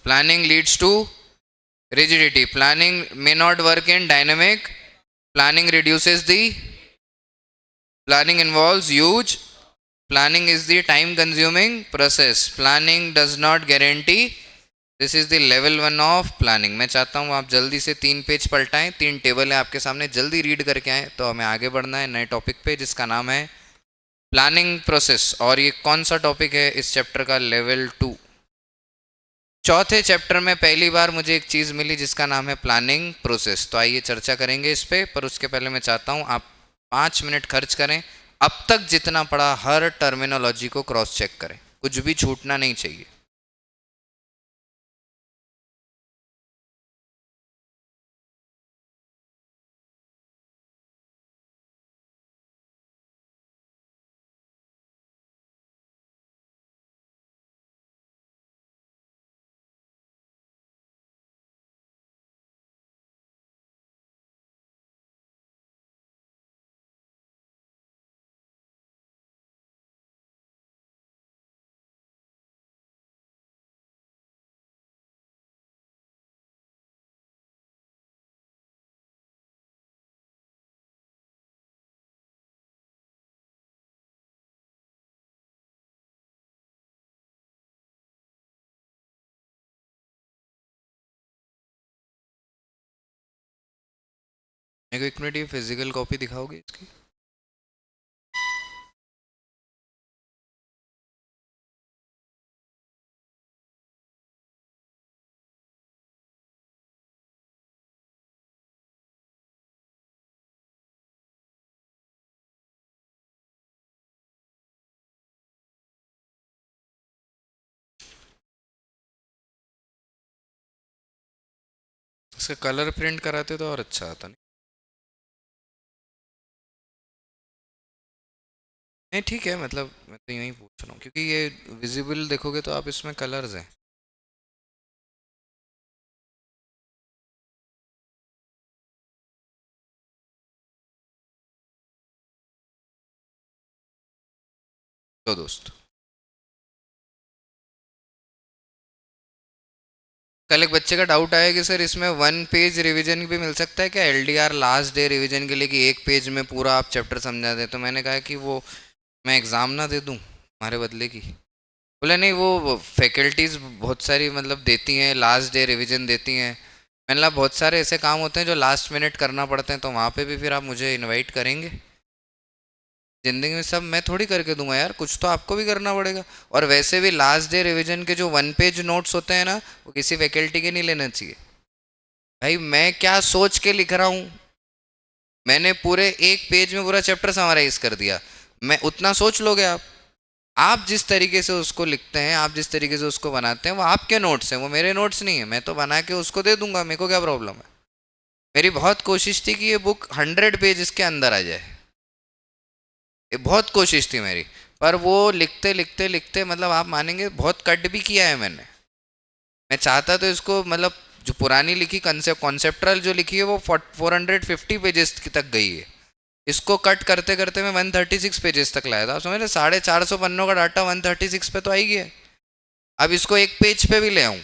Planning leads to rigidity. Planning may not work in dynamic. Planning reduces the, planning involves huge. Planning is the time consuming process. Planning does not guarantee. This is the level 1 of planning. मैं चाहता हूँ आप जल्दी से 3 पेज पलटाएं, 3 टेबल है आपके सामने, जल्दी रीड करके आएँ। तो हमें आगे बढ़ना है नए टॉपिक पे जिसका नाम है प्लानिंग प्रोसेस। और ये कौन सा टॉपिक है इस चैप्टर का, लेवल 2। चौथे चैप्टर में पहली बार मुझे एक चीज़ मिली जिसका नाम है प्लानिंग प्रोसेस। तो आइए चर्चा करेंगे इस पे। पर उसके पहले मैं चाहता हूँ आप 5 मिनट खर्च करें, अब तक जितना पढ़ा हर टर्मिनोलॉजी को क्रॉस चेक करें, कुछ भी छूटना नहीं चाहिए। मेरे को एक मिनट, ये फिजिकल कॉपी दिखाओगे इसकी? इसका कलर प्रिंट कराते तो और अच्छा आता। नहीं ठीक है, मतलब मैं तो यूँ ही पूछ रहा हूँ क्योंकि ये विजिबल देखोगे तो आप इसमें कलर्स हैं। तो दोस्त, कल एक बच्चे का डाउट आया कि सर इसमें 1 पेज रिवीजन भी मिल सकता है क्या, एलडीआर लास्ट डे रिवीजन के लिए, कि 1 पेज में पूरा आप चैप्टर समझा दें। तो मैंने कहा कि वो मैं एग्ज़ाम ना दे दूँ हमारे बदले की। बोला नहीं, वो फैकल्टीज़ बहुत सारी मतलब देती हैं, लास्ट डे रिवीजन देती हैं। मैंने कहा बहुत सारे ऐसे काम होते हैं जो लास्ट मिनट करना पड़ते हैं, तो वहाँ पे भी फिर आप मुझे इनवाइट करेंगे? ज़िंदगी में सब मैं थोड़ी करके दूंगा यार, कुछ तो आपको भी करना पड़ेगा। और वैसे भी लास्ट डे रिवीजन के जो 1 पेज नोट्स होते हैं ना, वो किसी फैकल्टी के नहीं लेना चाहिए। भाई मैं क्या सोच के लिख रहा हूँ, मैंने पूरे 1 पेज में पूरा चैप्टर समराइज कर दिया, मैं उतना सोच लोगे आप जिस तरीके से उसको लिखते हैं, आप जिस तरीके से उसको बनाते हैं, वो आपके नोट्स हैं, वो मेरे नोट्स नहीं है। मैं तो बना के उसको दे दूंगा, मेरे को क्या प्रॉब्लम है। मेरी बहुत कोशिश थी कि ये बुक 100 पेज के अंदर आ जाए, ये बहुत कोशिश थी मेरी। पर वो लिखते लिखते लिखते मतलब आप मानेंगे बहुत कट भी किया है मैंने। मैं चाहता तो इसको मतलब जो पुरानी लिखी कॉन्सेप्ट्रल जो लिखी है वो 450 पेजेस की तक गई है। इसको कट करते करते मैं 136 पेजेस तक लाया था। आप समझ रहे, 450 पन्नों का डाटा 136 पे तो आ ही गया। अब इसको 1 पेज पे भी ले आऊँ,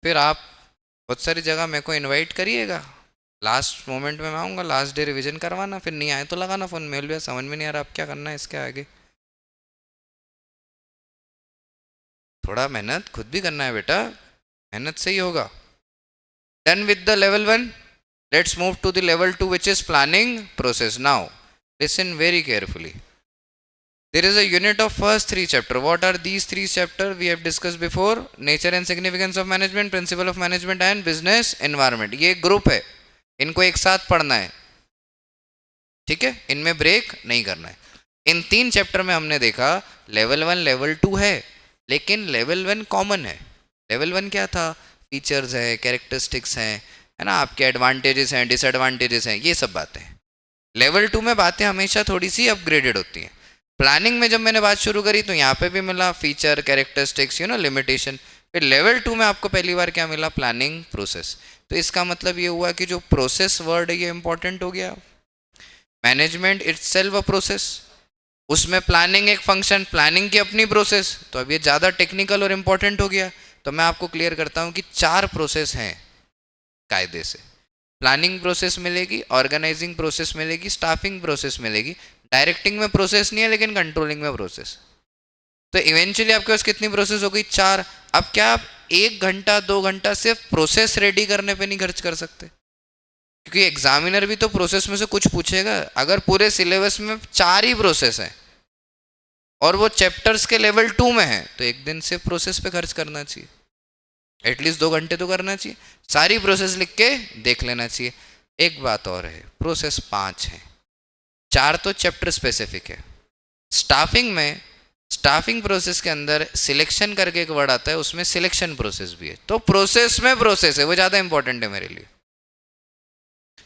फिर आप बहुत सारी जगह मेरे को इनवाइट करिएगा, लास्ट मोमेंट में मैं आऊँगा लास्ट डे रिवीजन करवाना, फिर नहीं आए तो लगाना फ़ोन। मेल भी समझ में नहीं आ रहा आप क्या करना है इसके आगे। थोड़ा मेहनत खुद भी करना है बेटा, मेहनत से ही होगा। Done with the level 1, let's move to the level 2 which is planning process. Now listen very carefully. There is a unit of first 3 chapter. What are these 3 chapter? We have discussed before: nature and significance of management, principle of management and business environment. ये ग्रुप है, इनको एक साथ पढ़ना है, ठीक है, इनमें ब्रेक नहीं करना है। इन 3 चैप्टर में हमने देखा लेवल 1 लेवल 2 है, लेकिन लेवल 1 कॉमन है। लेवल 1 क्या था? फीचर्स है, कैरेक्टरिस्टिक्स हैं, है ना, आपके एडवांटेजेस हैं, डिसएडवांटेजेस हैं, ये सब बातें हैं। लेवल 2 में बातें हमेशा थोड़ी सी अपग्रेडेड होती हैं। प्लानिंग में जब मैंने बात शुरू करी तो यहाँ पे भी मिला फीचर, कैरेक्टरिस्टिक्स, लिमिटेशन। फिर लेवल 2 में आपको पहली बार क्या मिला? Planning process. तो इसका मतलब ये हुआ कि जो प्रोसेस वर्ड है ये इंपॉर्टेंट हो गया। मैनेजमेंट इट्सेल्फ अ प्रोसेस, उसमें प्लानिंग एक फंक्शन, प्लानिंग की अपनी प्रोसेस, तो अब ये ज़्यादा टेक्निकल और इम्पोर्टेंट हो गया। तो मैं आपको क्लियर करता हूँ कि 4 प्रोसेस हैं कायदे से। प्लानिंग प्रोसेस मिलेगी, ऑर्गेनाइजिंग प्रोसेस मिलेगी, स्टाफिंग प्रोसेस मिलेगी। डायरेक्टिंग में प्रोसेस नहीं है, लेकिन कंट्रोलिंग में प्रोसेस। तो इवेंचुअली आपके पास कितनी प्रोसेस हो गई? 4। अब क्या आप 1 घंटा 2 घंटा सिर्फ प्रोसेस रेडी करने पे नहीं खर्च कर सकते? क्योंकि एग्जामिनर भी तो प्रोसेस में से कुछ पूछेगा। अगर पूरे सिलेबस में 4 ही प्रोसेस हैं और वो चैप्टर्स के लेवल 2 में है, तो एक दिन सिर्फ प्रोसेस पे खर्च करना चाहिए, एटलीस्ट 2 घंटे तो करना चाहिए, सारी प्रोसेस लिख के देख लेना चाहिए। एक बात और है, प्रोसेस 5 है, 4 तो चैप्टर स्पेसिफिक है। स्टाफिंग में, स्टाफिंग प्रोसेस के अंदर सिलेक्शन करके एक वर्ड आता है, उसमें सिलेक्शन प्रोसेस भी है। तो प्रोसेस में प्रोसेस है, वो ज़्यादा इंपॉर्टेंट है मेरे लिए,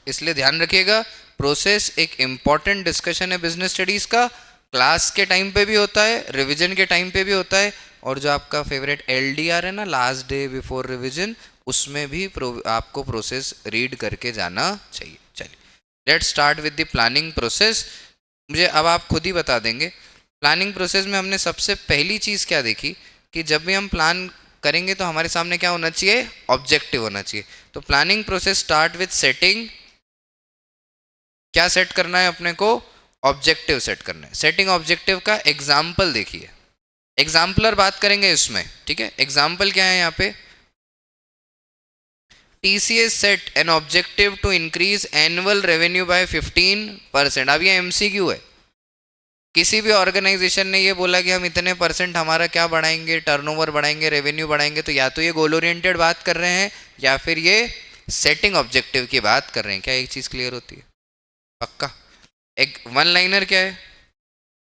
इसलिए ध्यान रखिएगा। प्रोसेस एक इम्पॉर्टेंट डिस्कशन है बिजनेस स्टडीज़ का, क्लास के टाइम पे भी होता है, रिवीजन के टाइम पे भी होता है, और जो आपका फेवरेट एलडीआर है ना, लास्ट डे बिफोर रिवीजन, उसमें भी आपको प्रोसेस रीड करके जाना चाहिए। चलिए, let's start with the planning process. मुझे अब आप खुद ही बता देंगे, प्लानिंग प्रोसेस में हमने सबसे पहली चीज़ क्या देखी कि जब भी हम प्लान करेंगे तो हमारे सामने क्या होना चाहिए? ऑब्जेक्टिव होना चाहिए। तो planning process start with setting. क्या सेट करना है अपने को? ऑब्जेक्टिव सेट करना है। सेटिंग ऑब्जेक्टिव का एग्जाम्पल देखिए, एग्जाम्पलर बात करेंगे इसमें, ठीक है। एग्जाम्पल क्या है यहाँ पे? TCS set an objective to increase annual revenue by 15%। अब ये MCQ है। किसी भी ऑर्गेनाइजेशन ने ये बोला कि हम इतने परसेंट हमारा क्या बढ़ाएंगे, टर्नओवर बढ़ाएंगे, रेवेन्यू बढ़ाएंगे, तो या तो ये गोल ओरिएंटेड बात कर रहे हैं या फिर ये सेटिंग ऑब्जेक्टिव की बात कर रहे हैं। क्या एक चीज़ क्लियर होती है? पक्का। एक वन लाइनर क्या है?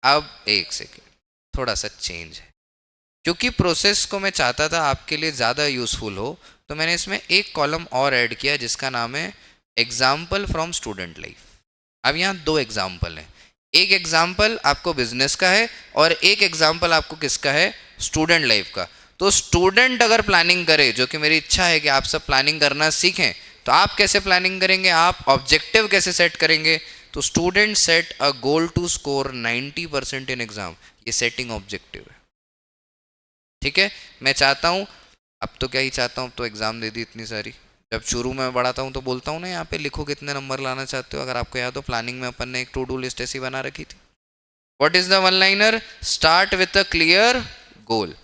अब एक सेकेंड, थोड़ा सा चेंज है, क्योंकि प्रोसेस को मैं चाहता था आपके लिए ज़्यादा यूज़फुल हो, तो मैंने इसमें एक कॉलम और ऐड किया जिसका नाम है एग्जाम्पल फ्रॉम स्टूडेंट लाइफ। अब यहाँ दो एग्जाम्पल हैं, एक एग्जाम्पल आपको बिजनेस का है और एक एग्जाम्पल आपको किसका है? स्टूडेंट लाइफ का। तो स्टूडेंट अगर प्लानिंग करे, जो कि मेरी इच्छा है कि आप सब प्लानिंग करना सीखें, तो आप कैसे प्लानिंग करेंगे, आप ऑब्जेक्टिव कैसे सेट करेंगे? तो student set a goal to score 90% in exam, ये सेटिंग ऑब्जेक्टिव है। ठीक है, मैं चाहता हूँ, अब तो क्या ही चाहता हूँ, अब तो एग्जाम दे दी इतनी सारी। जब शुरू में बढ़ाता हूँ तो बोलता हूँ ना, यहाँ पे लिखो कितने नंबर लाना चाहते हो। अगर आपको याद हो, प्लानिंग में अपन ने एक टू डू लिस्ट ऐसी बना रखी थी। What is the one liner? Start with a clear goal.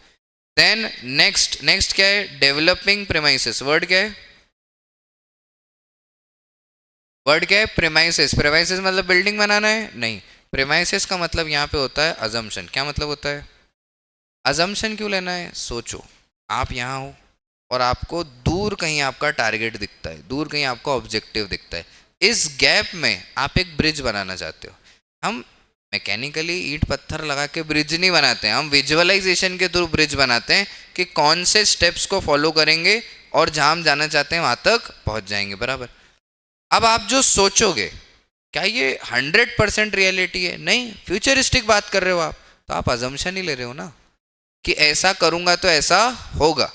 Then next क्या है? Developing premises. वर्ड क्या है? वर्ड क्या है? प्रेमाइसेस। प्रेमाइसेस मतलब बिल्डिंग बनाना है? नहीं, प्रेमाइसेस का मतलब यहाँ पे होता है अजम्पशन। क्या मतलब होता है? अजम्पशन क्यों लेना है? सोचो, आप यहाँ हो और आपको दूर कहीं आपका टारगेट दिखता है, दूर कहीं आपका ऑब्जेक्टिव दिखता है। इस गैप में आप एक ब्रिज बनाना चाहते हो। हम मैकेनिकली ईंट पत्थर लगा के ब्रिज नहीं बनाते हैं, हम विजुअलाइजेशन के थ्रू ब्रिज बनाते हैं कि कौन से स्टेप्स को फॉलो करेंगे और जहाँ हम जाना चाहते हैं वहाँ तक पहुँच जाएंगे। बराबर। अब आप जो सोचोगे, क्या ये 100% रियलिटी है? नहीं, फ्यूचरिस्टिक बात कर रहे हो आप, तो आप अजम्पशन ही ले रहे हो ना कि ऐसा करूँगा तो ऐसा होगा।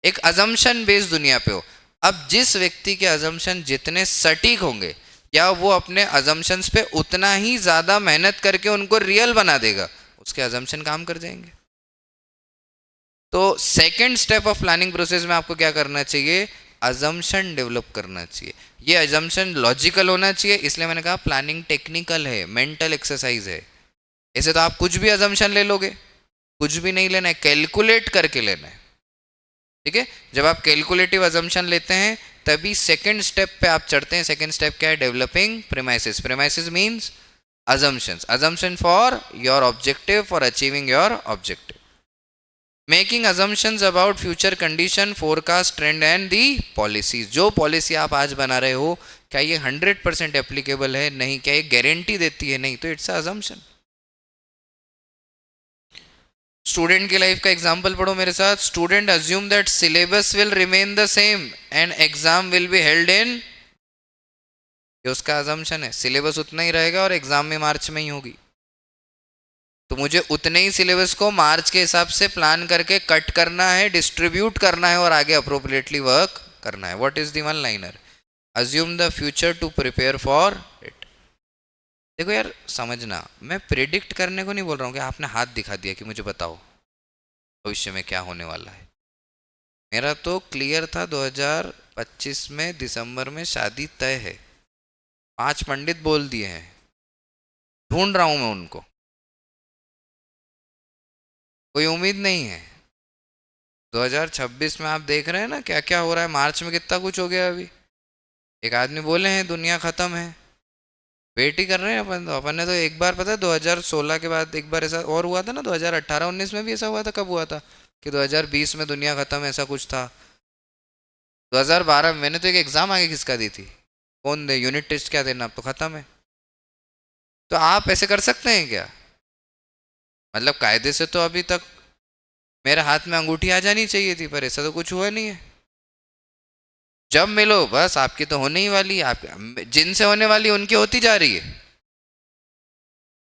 एक अजम्पशन बेस्ड दुनिया पे हो। अब जिस व्यक्ति के अजम्पशन जितने सटीक होंगे, या वो अपने अजम्पशंस पे उतना ही ज़्यादा मेहनत करके उनको रियल बना देगा, उसके अजम्पशन काम कर जाएंगे। तो second step of planning process में आपको क्या करना चाहिए? अजम्पशन डेवलप करना चाहिए। ये अजम्पशन लॉजिकल होना चाहिए, इसलिए मैंने कहा प्लानिंग टेक्निकल है, मेंटल एक्सरसाइज है। ऐसे तो आप कुछ भी अजम्पशन ले लोगे, कुछ भी नहीं लेना है, कैलकुलेट करके लेना है। ठीक है, जब आप कैलकुलेटिव अजम्पशन लेते हैं तभी सेकंड स्टेप पे आप चढ़ते हैं। सेकंड स्टेप क्या है? Developing premises. Premises means assumptions, assumption for your objective, for achieving your objective. Making assumptions about future condition, forecast, trend and the policies. जो पॉलिसी आप आज बना रहे हो, क्या ये 100% एप्लीकेबल है? नहीं। क्या ये गारंटी देती है? नहीं। तो इट्स अजम्पशन। स्टूडेंट की लाइफ का एग्जाम्पल पढ़ो मेरे साथ। Student assume that syllabus will remain the same and exam will be held in, ये उसका अजम्पशन है, सिलेबस उतना ही रहेगा और एग्जाम में मार्च में ही होगी। तो मुझे उतने ही सिलेबस को मार्च के हिसाब से प्लान करके कट करना है, डिस्ट्रीब्यूट करना है और आगे अप्रोप्रिएटली वर्क करना है। What is the one liner? Assume the future to prepare for it. देखो यार, समझना, मैं प्रिडिक्ट करने को नहीं बोल रहा हूँ कि आपने हाथ दिखा दिया कि मुझे बताओ भविष्य में क्या होने वाला है। मेरा तो क्लियर था 2025 में दिसंबर में शादी तय है। 5 पंडित बोल दिए हैं, ढूंढ रहा हूं मैं उनको, कोई उम्मीद नहीं है। 2026 में आप देख रहे हैं ना क्या क्या हो रहा है। मार्च में कितना कुछ हो गया। अभी एक आदमी बोले हैं दुनिया खत्म है, वेट ही कर रहे हैं अपन। तो अपन ने तो एक बार, पता है 2016 के बाद एक बार ऐसा और हुआ था ना, 2018-19 में भी ऐसा हुआ था। कब हुआ था? कि 2020 में दुनिया खत्म, ऐसा कुछ था। 2012 में मैंने तो एक एग्जाम आगे खिसका दी थी। कौन दे? यूनिट टेस्ट क्या देना, अब तो खत्म है। तो आप ऐसे कर सकते हैं क्या? मतलब कायदे से तो अभी तक मेरे हाथ में अंगूठी आ जानी चाहिए थी, पर ऐसा तो कुछ हुआ नहीं है। जब मिलो बस, आपकी तो होने ही वाली, आप जिनसे होने वाली उनकी होती जा रही है।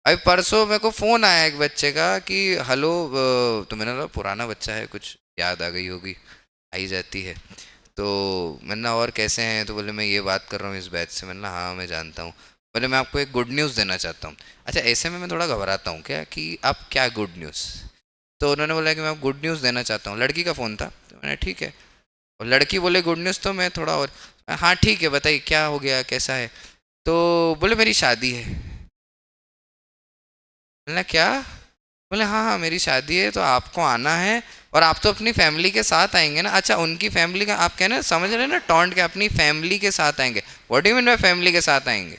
अभी परसों मेरे को फ़ोन आया एक बच्चे का कि हेलो, तो मैंने कहा पुराना बच्चा है, कुछ याद आ गई होगी, आई जाती है। तो मैंने कहा और कैसे हैं? तो बोले मैं ये बात कर रहा हूँ इस बैच से। मैंने कहा हाँ मैं जानता हूँ। बोले मैं आपको एक गुड न्यूज़ देना चाहता हूँ। अच्छा, ऐसे में मैं थोड़ा घबराता हूँ क्या कि आप क्या गुड न्यूज़। तो उन्होंने बोला कि मैं गुड न्यूज़ देना चाहता हूँ। लड़की का फ़ोन था। तो मैंने ठीक है, और लड़की बोले गुड न्यूज़, तो मैं थोड़ा और हाँ ठीक है बताइए क्या हो गया, कैसा है। तो बोले मेरी शादी है। मैंने क्या? बोले हाँ हाँ मेरी शादी है तो आपको आना है, और आप तो अपनी फैमिली के साथ आएंगे ना। अच्छा उनकी फैमिली का आप कहना समझ रहे हैं ना, टॉन्ट के अपनी फैमिली के साथ आएंगे। What do you mean bye family के साथ आएंगे?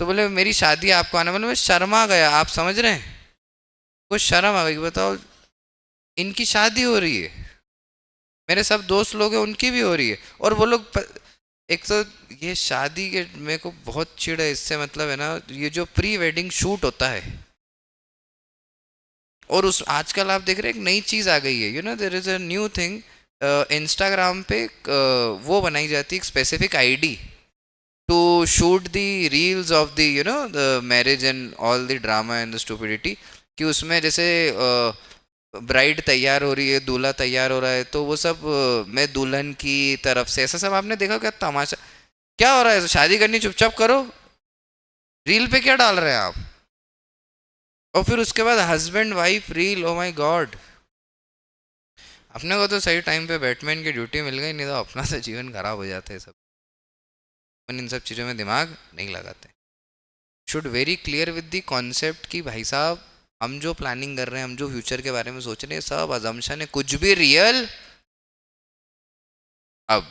तो बोले मेरी शादी है आपको आना। बोले मैं शर्मा गया, आप समझ रहे हैं, कुछ शर्म आ गई। बताओ इनकी शादी हो रही है, मेरे सब दोस्त लोग हैं उनकी भी हो रही है, और वो लोग एक तो ये शादी के मेरे को बहुत चिढ़ है इससे, मतलब है ना ये जो प्री वेडिंग शूट होता है, और उस आजकल आप देख रहे हैं एक नई चीज़ आ गई है, you know there is a new thing. Instagram पे वो बनाई जाती है एक specific ID to shoot the reels of the you know the marriage and all the drama and the stupidity, कि उसमें जैसे ब्राइड तैयार हो रही है, दूल्हा तैयार हो रहा है, तो वो सब मैं दुल्हन की तरफ से, ऐसा सब आपने देखा क्या तमाशा? क्या हो रहा है? शादी करनी चुपचाप करो, रील पे क्या डाल रहे हैं आप? और फिर उसके बाद husband wife reel, oh my God. अपने को तो सही टाइम पे बैटमैन की ड्यूटी मिल गई, नहीं तो अपना तो जीवन खराब हो जाता है सब। अपन इन सब चीज़ों में दिमाग नहीं लगाते। Should very clear with the concept कि भाई साहब हम जो प्लानिंग कर रहे हैं, हम जो फ्यूचर के बारे में सोच रहे हैं, सब अजम्पशन है, कुछ भी रियल। अब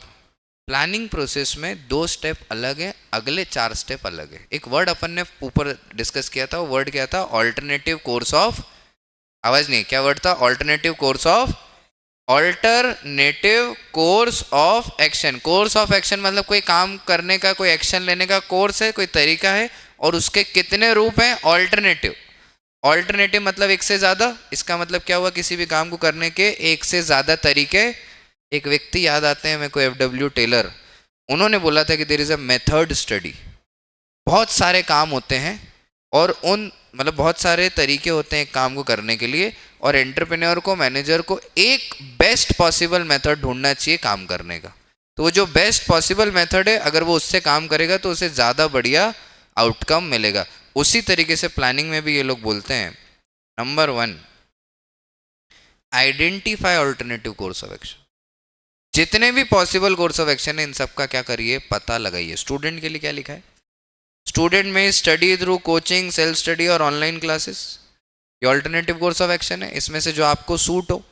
प्लानिंग प्रोसेस में 2 स्टेप अलग है, अगले 4 स्टेप अलग है। एक वर्ड अपन ने ऊपर डिस्कस किया था, वो वर्ड क्या था? ऑल्टरनेटिव कोर्स ऑफ, आवाज नहीं, क्या वर्ड था? Alternative course of, alternative course of action. Course of action मतलब कोई काम करने का, कोई एक्शन लेने का कोर्स है, कोई तरीका है, और उसके कितने रूप हैं? ऑल्टरनेटिव। ऑल्टरनेटिव मतलब एक से ज़्यादा। इसका मतलब क्या हुआ? किसी भी काम को करने के एक से ज़्यादा तरीके। एक व्यक्ति याद आते हैं मेरे को, एफ.डब्ल्यू. टेलर, उन्होंने बोला था कि there is a method study. बहुत सारे काम होते हैं, और उन मतलब बहुत सारे तरीके होते हैं एक काम को करने के लिए, और एंटरप्रेन्योर को, मैनेजर को एक बेस्ट पॉसिबल मेथड ढूंढना चाहिए काम करने का। तो वो जो बेस्ट पॉसिबल मेथड है, अगर वो उससे काम करेगा तो उसे ज़्यादा बढ़िया आउटकम मिलेगा। उसी तरीके से प्लानिंग में भी ये लोग बोलते हैं, number 1, identify alternative course of action. जितने भी पॉसिबल कोर्स ऑफ एक्शन है, इन सब का क्या करिए? पता लगाइए। स्टूडेंट के लिए क्या लिखा है? स्टूडेंट में study through coaching, self study और ऑनलाइन क्लासेस, ये ऑल्टरनेटिव कोर्स ऑफ एक्शन है। इसमें से जो आपको सूट हो।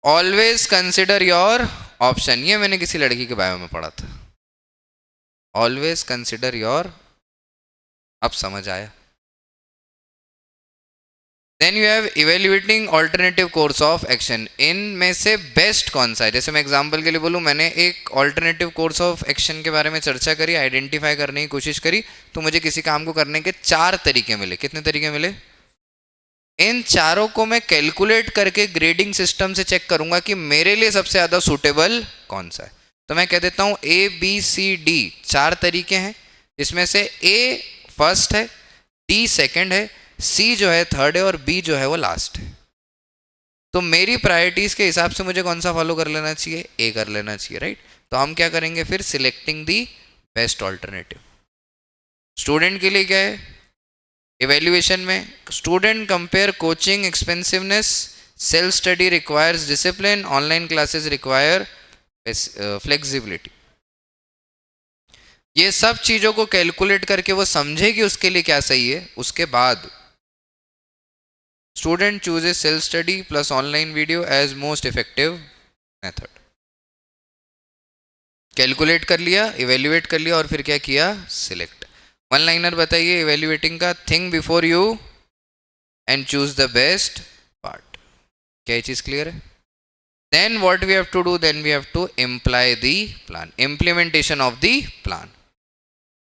ऑलवेज कंसिडर योर ऑप्शन, ये मैंने किसी लड़की के बारे में पढ़ा था। ऑलवेज कंसिडर योर, अब समझ आया। Then you have evaluating alternative course of action. इनमें से बेस्ट कौन सा है? जैसे मैं एग्जांपल के लिए बोलूँ, मैंने एक ऑल्टरनेटिव कोर्स ऑफ एक्शन के बारे में चर्चा करी, आइडेंटिफाई करने की कोशिश करी, तो मुझे किसी काम को करने के 4 तरीके मिले। कितने तरीके मिले? इन चारों को मैं कैलकुलेट करके ग्रेडिंग सिस्टम से चेक करूंगा कि मेरे लिए सबसे ज़्यादा सूटेबल कौन सा है। तो मैं कह देता हूँ ABCD 4 तरीके हैं, जिसमें से A फर्स्ट है, D सेकंड है, C जो है थर्ड है, और B जो है वो लास्ट है। तो मेरी प्रायोरिटीज़ के हिसाब से मुझे कौन सा फॉलो कर लेना चाहिए? A कर लेना चाहिए, राइट। तो हम क्या करेंगे फिर? Selecting the best alternative. Student के लिए क्या है? इवेल्युएशन में student compare coaching expensiveness, self study requires discipline, online classes require flexibility. ये सब चीज़ों को कैलकुलेट करके वो समझे कि उसके लिए क्या सही है। उसके बाद student chooses self study plus online video as most effective method. Calculate कर लिया, इवेल्युएट कर लिया, और फिर क्या किया? सिलेक्ट। वन लाइनर बताइए इवेल्युएटिंग का। Think before you and choose the best part. क्या ये चीज़ क्लियर है? Then what we have to do? Then we have to imply the plan, implementation of the plan,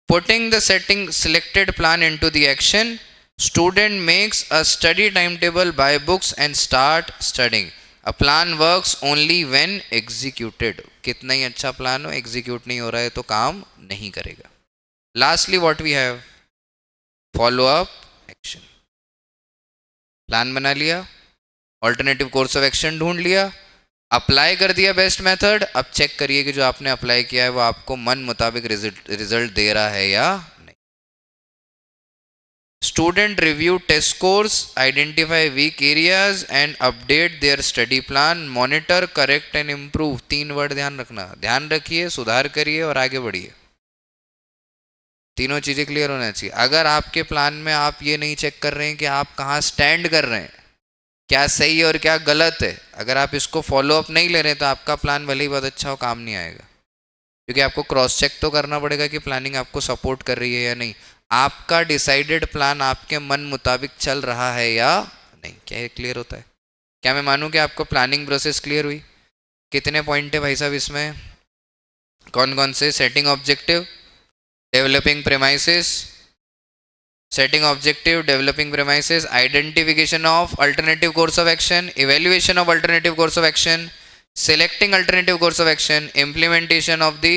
putting the selected plan into the action. Student makes a study timetable, buy books and start studying. A plan works only when executed. कितना ही अच्छा प्लान हो, एग्जीक्यूट नहीं हो रहा है तो काम नहीं करेगा। Lastly what we have? Follow up action. Plan बना लिया, ऑल्टरनेटिव कोर्स ऑफ एक्शन ढूंढ लिया, अप्लाई कर दिया बेस्ट मेथड। अब चेक करिए कि जो आपने अप्लाई किया है वो आपको मन मुताबिक रिजल्ट दे रहा है या नहीं। Student review test course, identify weak areas and update their study plan, monitor, correct and improve. 3 word ध्यान रखना, ध्यान रखिए, सुधार करिए और आगे बढ़िए। तीनों चीज़ें क्लियर होना चाहिए। अगर आपके प्लान में आप ये नहीं चेक कर रहे हैं कि आप कहाँ स्टैंड कर रहे हैं, क्या सही है और क्या गलत है, अगर आप इसको फॉलो अप नहीं ले रहे हैं तो आपका प्लान भले ही बहुत अच्छा हो, काम नहीं आएगा। क्योंकि आपको क्रॉस चेक तो करना पड़ेगा कि प्लानिंग आपको सपोर्ट कर रही है या नहीं, आपका डिसाइडेड प्लान आपके मन मुताबिक चल रहा है या नहीं। क्या ये क्लियर होता है? क्या मैं मानूं कि आपको प्लानिंग प्रोसेस क्लियर हुई? कितने पॉइंट है भाई साहब इसमें? कौन कौन से? Setting objective, developing premises, setting objective, developing premises, identification of alternative course of action, evaluation of alternative course of action, selecting alternative course of action, implementation of the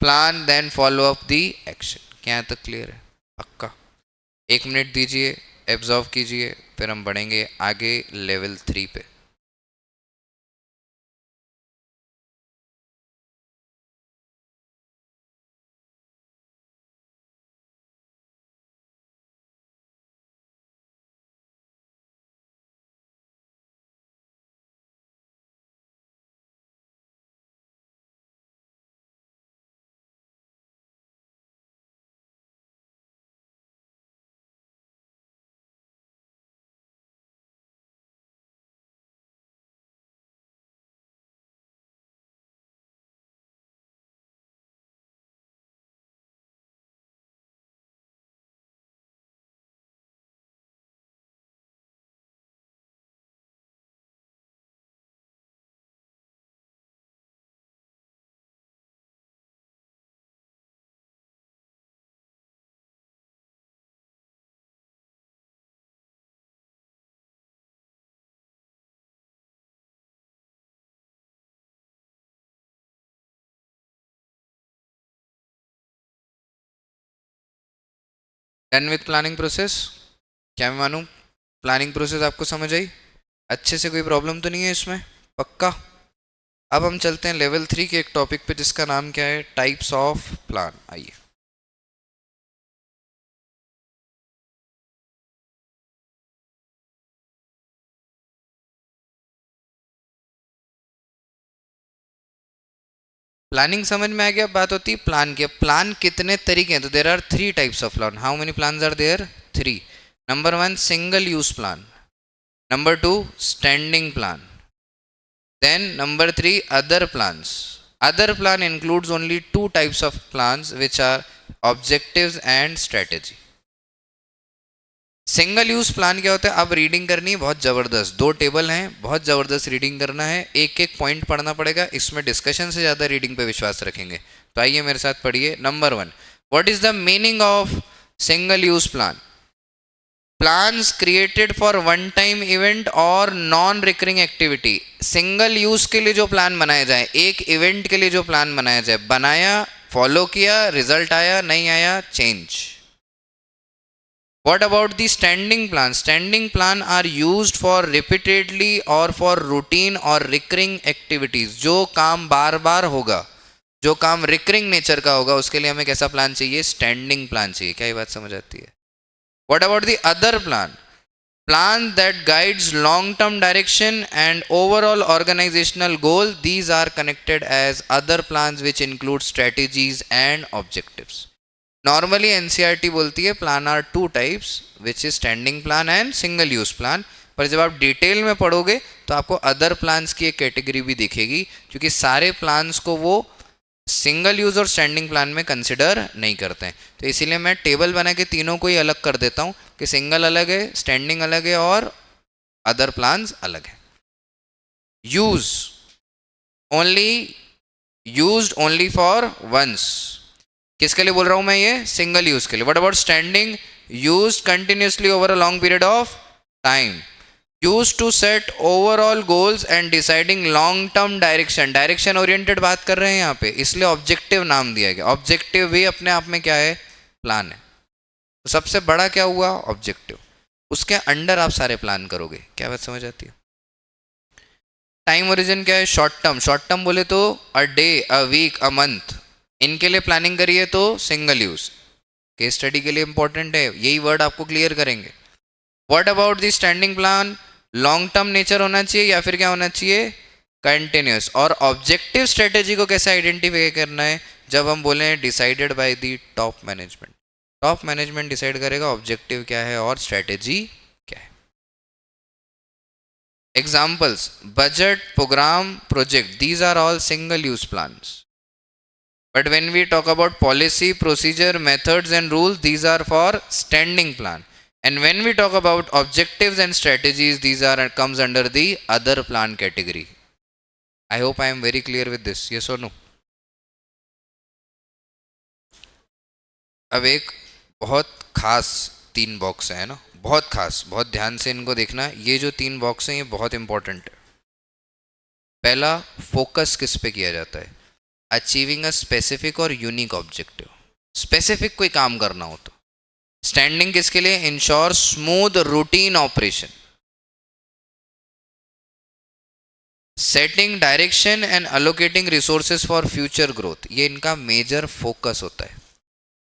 plan, then follow up the action। क्या यहाँ तक क्लियर है? पक्का? 1 मिनट दीजिए, एब्जॉर्व कीजिए, फिर हम बढ़ेंगे आगे लेवल 3 पे। Done with planning process? क्या मैं मानूं प्लानिंग प्रोसेस आपको समझ आई अच्छे से? कोई प्रॉब्लम तो नहीं है इसमें? पक्का? अब हम चलते हैं लेवल 3 के एक टॉपिक पे जिसका नाम क्या है? Types of plan. आइए। प्लानिंग समझ में आ गया? बात होती है प्लान की। प्लान कितने तरीके हैं? तो there are 3 types of plan. How many plan are there? 3। Number 1 single use plan, number 2 standing plan, then number 3 other plans। other plan includes only 2 types of plans which are objectives and strategy। Single use plan क्या होता है? अब रीडिंग करनी है बहुत जबरदस्त, 2 टेबल हैं, बहुत जबरदस्त रीडिंग करना है, एक एक पॉइंट पढ़ना पड़ेगा, इसमें डिस्कशन से ज्यादा रीडिंग पे विश्वास रखेंगे। तो आइए मेरे साथ पढ़िए। Number 1, what is the meaning of single use plan? Plans created for one time event और non recurring activity. Single use के लिए जो प्लान बनाया जाए, एक इवेंट के लिए जो प्लान बनाया जाए, बनाया, फॉलो किया, रिजल्ट आया, नहीं आया, change. What about the standing plan? Standing plan are used for repeatedly or for routine or recurring activities। जो काम बार बार होगा, जो काम रिकरिंग नेचर का होगा, उसके लिए हमें कैसा प्लान चाहिए? स्टैंडिंग प्लान चाहिए। क्या ये बात समझ आती है? What about the other plan? Plan that guides long-term direction and overall organizational goal. These are connected as other plans which include strategies and objectives। Normally NCERT बोलती है plan are 2 types which is standing plan and single use plan, पर जब आप डिटेल में पढ़ोगे तो आपको अदर प्लान्स की एक कैटेगरी भी दिखेगी, क्योंकि सारे प्लान्स को वो सिंगल यूज और स्टैंडिंग प्लान में कंसिडर नहीं करते हैं। तो इसीलिए मैं टेबल बना के तीनों को ही अलग कर देता हूँ कि सिंगल अलग है, स्टैंडिंग अलग है और अदर प्लान्स अलग है। Use only, used only for once. किसके लिए बोल रहा हूं मैं? ये सिंगल यूज के लिए। What about standing? Used continuously over a long period of time, used to set overall goals and deciding long term direction. Direction oriented बात कर रहे हैं यहाँ पे, इसलिए ऑब्जेक्टिव नाम दिया गया। ऑब्जेक्टिव भी अपने आप में क्या है? प्लान है। तो सबसे बड़ा क्या हुआ? ऑब्जेक्टिव। उसके अंडर आप सारे प्लान करोगे। क्या बात समझ आती है? टाइम ओरिजिन क्या है? Short term. शॉर्ट टर्म बोले तो a day, a week, a month, इनके लिए प्लानिंग करिए तो सिंगल यूज। केस स्टडी के लिए इंपॉर्टेंट है, यही वर्ड आपको क्लियर करेंगे। What about the standing plan? Long term nature होना चाहिए या फिर क्या होना चाहिए? कंटिन्यूस। और ऑब्जेक्टिव स्ट्रेटेजी को कैसे आइडेंटिफाई करना है? जब हम बोले decided by the top management. Top management decide करेगा ऑब्जेक्टिव क्या है और स्ट्रेटेजी क्या है। Examples, budget, programme, project, these are all single use plans. But when we talk about policy, procedure, methods and rules, these are for standing plan. And when we talk about objectives and strategies, these are comes under the other plan category. I hope I am very clear with this. Yes or no? अब एक बहुत खास तीन बॉक्स है ना, बहुत खास, बहुत ध्यान से इनको देखना. ये जो तीन बॉक्स हैं ये बहुत इंपॉर्टेंट है. पहला, फोकस किस पे किया जाता है? अचीविंग अ स्पेसिफिक और यूनिक ऑब्जेक्टिव. स्पेसिफिक कोई काम करना हो तो. स्टैंडिंग किसके लिए? Ensure smooth routine operation. Setting direction and allocating resources for future growth. ये इनका मेजर फोकस होता है.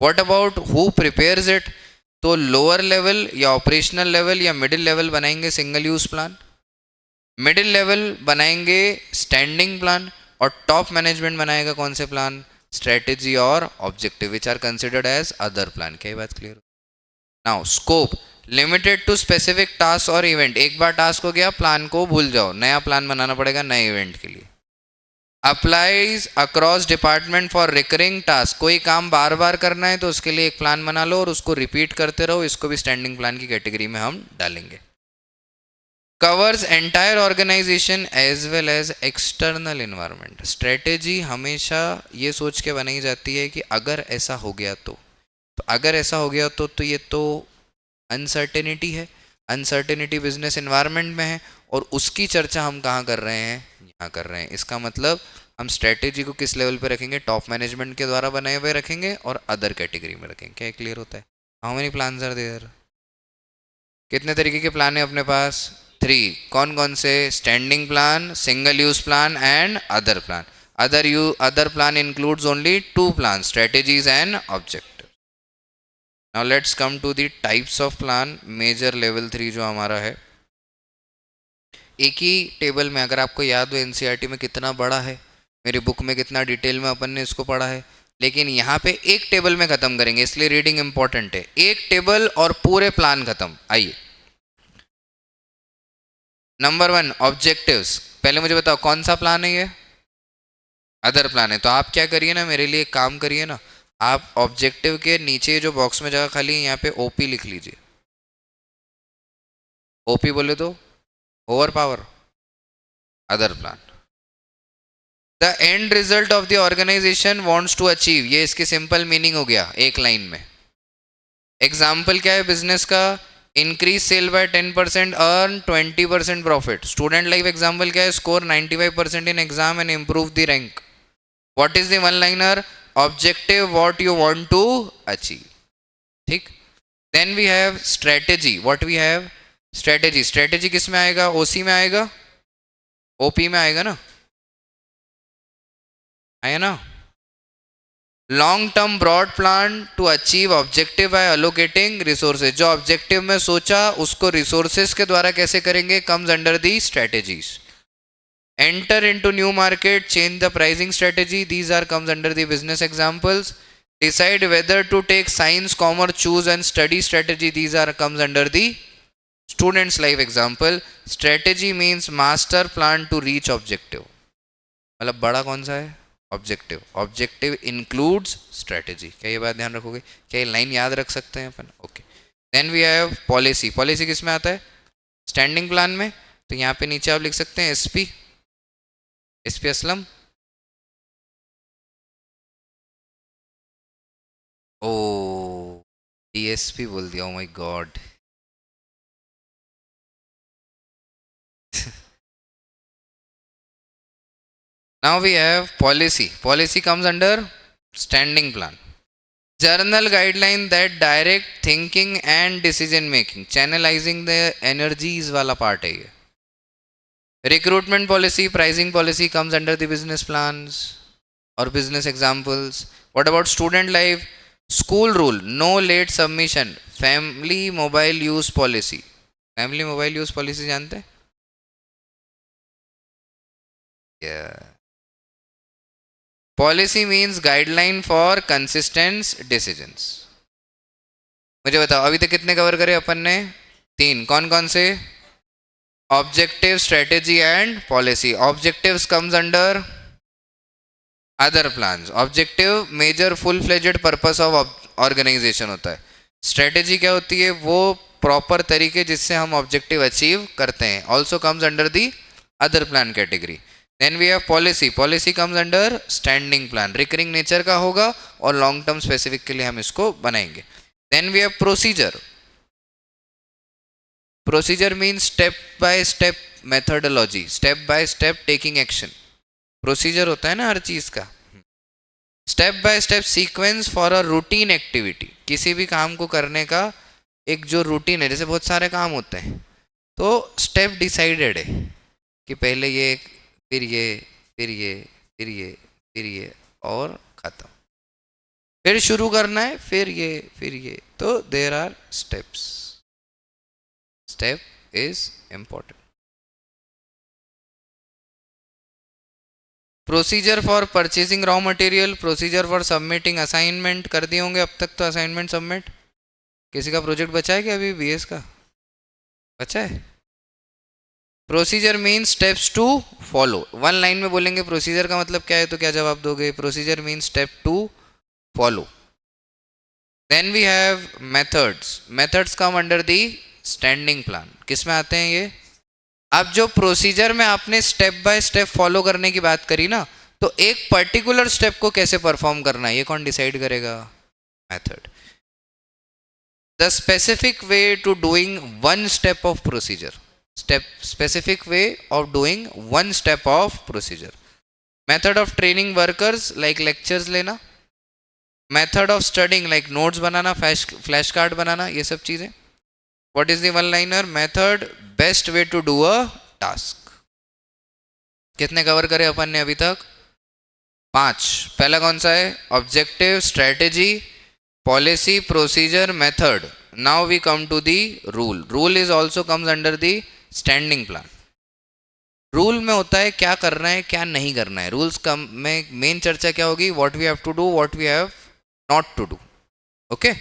What about who prepares it? तो लोअर लेवल या ऑपरेशनल लेवल या मिडिल लेवल बनाएंगे single use plan, middle level बनाएंगे स्टैंडिंग प्लान, और टॉप मैनेजमेंट बनाएगा कौन से प्लान? स्ट्रेटेजी और objective, which are considered as other plan. क्या ये बात clear? Now scope, limited to specific task और इवेंट. एक बार टास्क हो गया, प्लान को भूल जाओ, नया प्लान बनाना पड़ेगा नए इवेंट के लिए. Applies across department for recurring task. कोई काम बार बार करना है तो उसके लिए एक प्लान बना लो और उसको रिपीट करते रहो. इसको भी स्टैंडिंग प्लान की कैटेगरी में हम डालेंगे. Covers entire organisation as well as external environment. Strategy हमेशा ये सोच के बनाई जाती है कि अगर ऐसा हो गया तो अगर ऐसा हो गया तो ये तो अनसर्टेनिटी है. अनसर्टेनिटी बिजनेस इन्वायरमेंट में है और उसकी चर्चा हम कहाँ कर रहे हैं? यहाँ कर रहे हैं. इसका मतलब हम स्ट्रेटेजी को किस लेवल पे रखेंगे? टॉप मैनेजमेंट के द्वारा बनाए हुए रखेंगे और अदर कैटेगरी में रखेंगे. क्या क्लियर होता है? How many plans are there? कितने तरीके के प्लान है अपने पास? 3. कौन कौन से? Standing plan, single use plan and other plan. Other plan includes only 2 plan, strategies and objective. Now let's come to the types of plan. Major level 3 जो हमारा है, एक ही टेबल में, अगर आपको याद हो एनसीईआरटी में कितना बड़ा है, मेरी बुक में कितना डिटेल में अपन ने इसको पढ़ा है, लेकिन यहाँ पे एक टेबल में खत्म करेंगे, इसलिए रीडिंग इंपॉर्टेंट है. एक टेबल और पूरे प्लान खत्म. आइए, नंबर 1 ऑब्जेक्टिव्स. पहले मुझे बताओ कौन सा प्लान है ये? अदर प्लान है. तो आप क्या करिए ना, मेरे लिए एक काम करिए ना, आप ऑब्जेक्टिव के नीचे जो बॉक्स में जगह खाली है यहाँ पे ओपी लिख लीजिए. ओपी बोले तो over power, other plan. The end result of the organisation wants to achieve. ये इसकी सिंपल मीनिंग हो गया एक लाइन में. एग्जाम्पल क्या है बिजनेस का? Increase sale by 10%, earn 20% profit. Student life example क्या है? Score 95% in exam and improve the rank. What is the one liner? Objective, what you want to achieve. ठीक. Then we have strategy. What we have? Strategy. Strategy किस में आएगा? ओसी में आएगा, ओपी में आएगा ना, आया ना. Long term broad plan to achieve objective by allocating resources. जो ऑब्जेक्टिव में सोचा उसको रिसोर्सेज के द्वारा कैसे करेंगे? Comes under the strategies. Enter into new market, change the pricing strategy. These are comes under the business examples. Decide whether to take science, commerce, choose and study strategy. These are comes under the students life example. Strategy means master plan to reach objective. मतलब बड़ा कौन सा है? ऑब्जेक्टिव. Objective includes strategy. क्या ये बात ध्यान रखोगे? क्या ये लाइन याद रख सकते हैं अपन? Okay. Then we have policy. Policy किस में आता है? स्टैंडिंग प्लान में. तो यहाँ पे नीचे आप लिख सकते हैं एसपी. एसपी असलम. ओ, डीएसपी बोल दिया. Oh my God. Now we have policy. Policy comes under standing plan. Journal guideline that direct thinking and decision making. Channelizing the energies वाला part है ये. Recruitment policy, pricing policy comes under the business plans or business examples. What about student life? School rule, no late submission. Family mobile use policy. Family mobile use policy जानते हैं? Yeah. Policy means guideline for consistent decisions. मुझे बताओ अभी तक कितने कवर करे अपन ने? 3। कौन कौन से? Objective, strategy and policy. Objectives comes under other plans. Objective major full fledged purpose of organisation होता है. स्ट्रेटेजी क्या होती है? वो प्रॉपर तरीके जिससे हम ऑब्जेक्टिव अचीव करते हैं. Also comes under the other plan category. Then we have policy. Policy comes under standing plan. Recurring nature का होगा और लॉन्ग टर्म स्पेसिफिक के लिए हम इसको बनाएंगे. Then we have procedure. Procedure means step by step methodology, step by step taking action. Procedure होता है ना हर चीज का. Step by step sequence for a routine activity. किसी भी काम को करने का एक जो रूटीन है, जैसे बहुत सारे काम होते हैं तो स्टेप डिसाइडेड है कि पहले ये, फिर ये, फिर ये, फिर ये, फिर ये और खत्म. फिर शुरू करना है, फिर ये, फिर ये. तो there are steps. Step is important. Procedure for purchasing raw material, procedure for submitting assignment. कर दिए होंगे अब तक तो असाइनमेंट सबमिट. किसी का प्रोजेक्ट बचा है क्या अभी बीएस का? बचा है. Procedure means steps to follow. One line में बोलेंगे प्रोसीजर का मतलब क्या है तो क्या जवाब दोगे? Procedure means step to follow. Then we have methods. Methods come under the standing plan. किस में आते हैं ये? अब जो प्रोसीजर में आपने स्टेप बाय स्टेप फॉलो करने की बात करी ना, तो एक पर्टिकुलर स्टेप को कैसे परफॉर्म करना है ये कौन डिसाइड करेगा? Method. The specific way to doing one step of procedure. Step, specific way of doing one step of procedure. Method of training workers like lectures लेना. Method of studying like notes बनाना, फ्लैश कार्ड बनाना, ये सब चीजें. What is the one liner? Method best way to do a task. कितने कवर करे अपन ने अभी तक? 5. पहला कौन सा है? Objective, strategy, policy, procedure, method. Now we come to the rule. Rule is also comes under the standing plan. Rule में होता है क्या करना है क्या नहीं करना है. रूल्स कम में मेन चर्चा क्या होगी? What we have to do, what we have not to do. Okay.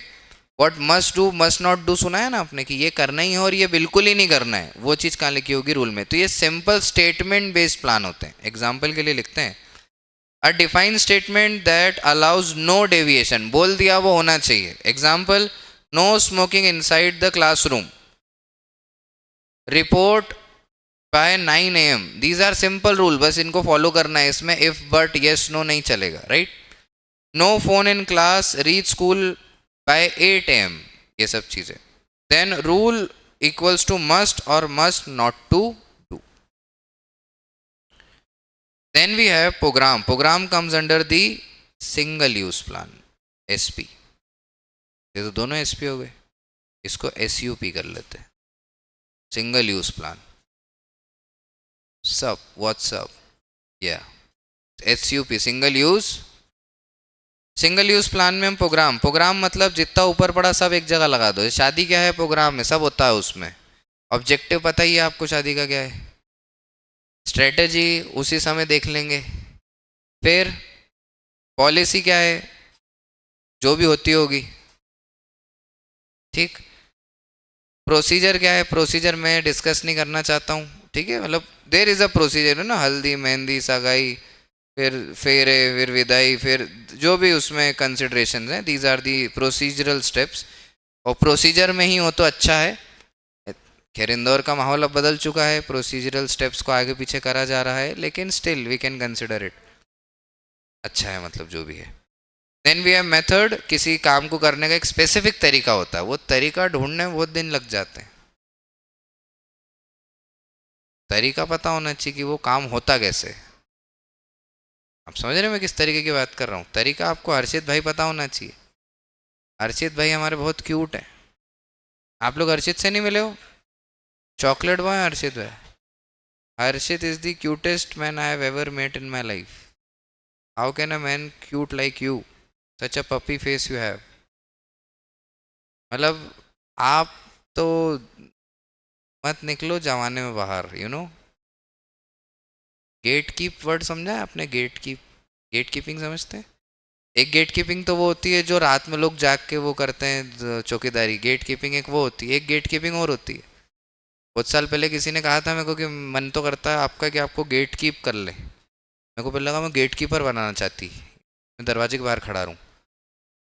What must do must not do सुना है ना आपने कि ये करना ही है और ये बिल्कुल ही नहीं करना है. वो चीज़ कहाँ लिखी होगी? रूल में. तो ये सिंपल स्टेटमेंट बेस्ड प्लान होते हैं. एग्जाम्पल के लिए लिखते हैं a defined statement that allows no deviation. बोल दिया वो होना चाहिए. Example, no smoking inside the classroom. Report by 9 AM. These are simple rule. बस इनको फॉलो करना है. इसमें इफ बट येस नो नहीं चलेगा. Right. No phone in class, reach school by 8 AM. ये सब चीजें. Then rule equals to must और must not to do. Then we have program. Program comes under the single use plan, SP. ये तो दोनों एसपी हो गए. इसको एसयूपी कर लेते हैं. Single use plan. सब व्हाट्सअप या SUP single use. Single use plan में हम प्रोग्राम. प्रोग्राम मतलब जितना ऊपर पड़ा सब एक जगह लगा दो. शादी क्या है? प्रोग्राम में सब होता है उसमें. ऑब्जेक्टिव पता ही है आपको शादी का क्या है. स्ट्रेटजी उसी समय देख लेंगे. फिर पॉलिसी क्या है? जो भी होती होगी. ठीक. प्रोसीजर क्या है? प्रोसीजर मैं डिस्कस नहीं करना चाहता हूँ. ठीक है. मतलब देर इज़ अ प्रोसीजर ना. हल्दी, मेहंदी, सगाई, फिर फेरे, फिर विदाई, फिर जो भी उसमें कंसिडरेशन हैं. These are the procedural steps. और प्रोसीजर में ही हो तो अच्छा है. खैर इंदौर का माहौल अब बदल चुका है. प्रोसीजरल स्टेप्स को आगे पीछे करा जा रहा है, लेकिन still we can consider it. अच्छा है मतलब जो भी है. Then we have method. किसी काम को करने का एक स्पेसिफिक तरीका होता है. वो तरीका ढूंढने में बहुत दिन लग जाते हैं. तरीका पता होना चाहिए कि वो काम होता कैसे. आप समझ रहे हैं मैं किस तरीके की बात कर रहा हूँ? तरीका आपको हर्षित भाई पता होना चाहिए. हर्षित भाई हमारे बहुत क्यूट है. आप लोग हर्षित से नहीं मिले हो? चॉकलेट बॉय हर्षित भाई. Harshit is the cutest man I have ever met in my life. How can a man cute like you? Such a puppy face you have. मतलब आप तो मत निकलो जमाने में बाहर. You know gate keep word समझा है आपने? गेट कीप, गेट कीपिंग समझते हैं? एक गेट कीपिंग तो वो होती है जो रात में लोग जाग के वो करते हैं चौकीदारी, गेट कीपिंग एक वो होती है, एक गेट कीपिंग और होती है। कुछ साल पहले किसी ने कहा था मेरे को कि मन तो करता है आपका कि आपको गेट कीप कर ले। मेरे को पहले लगा मैं गेट कीपर बनाना चाहती, मैं दरवाजे के बाहर खड़ा रहूँ।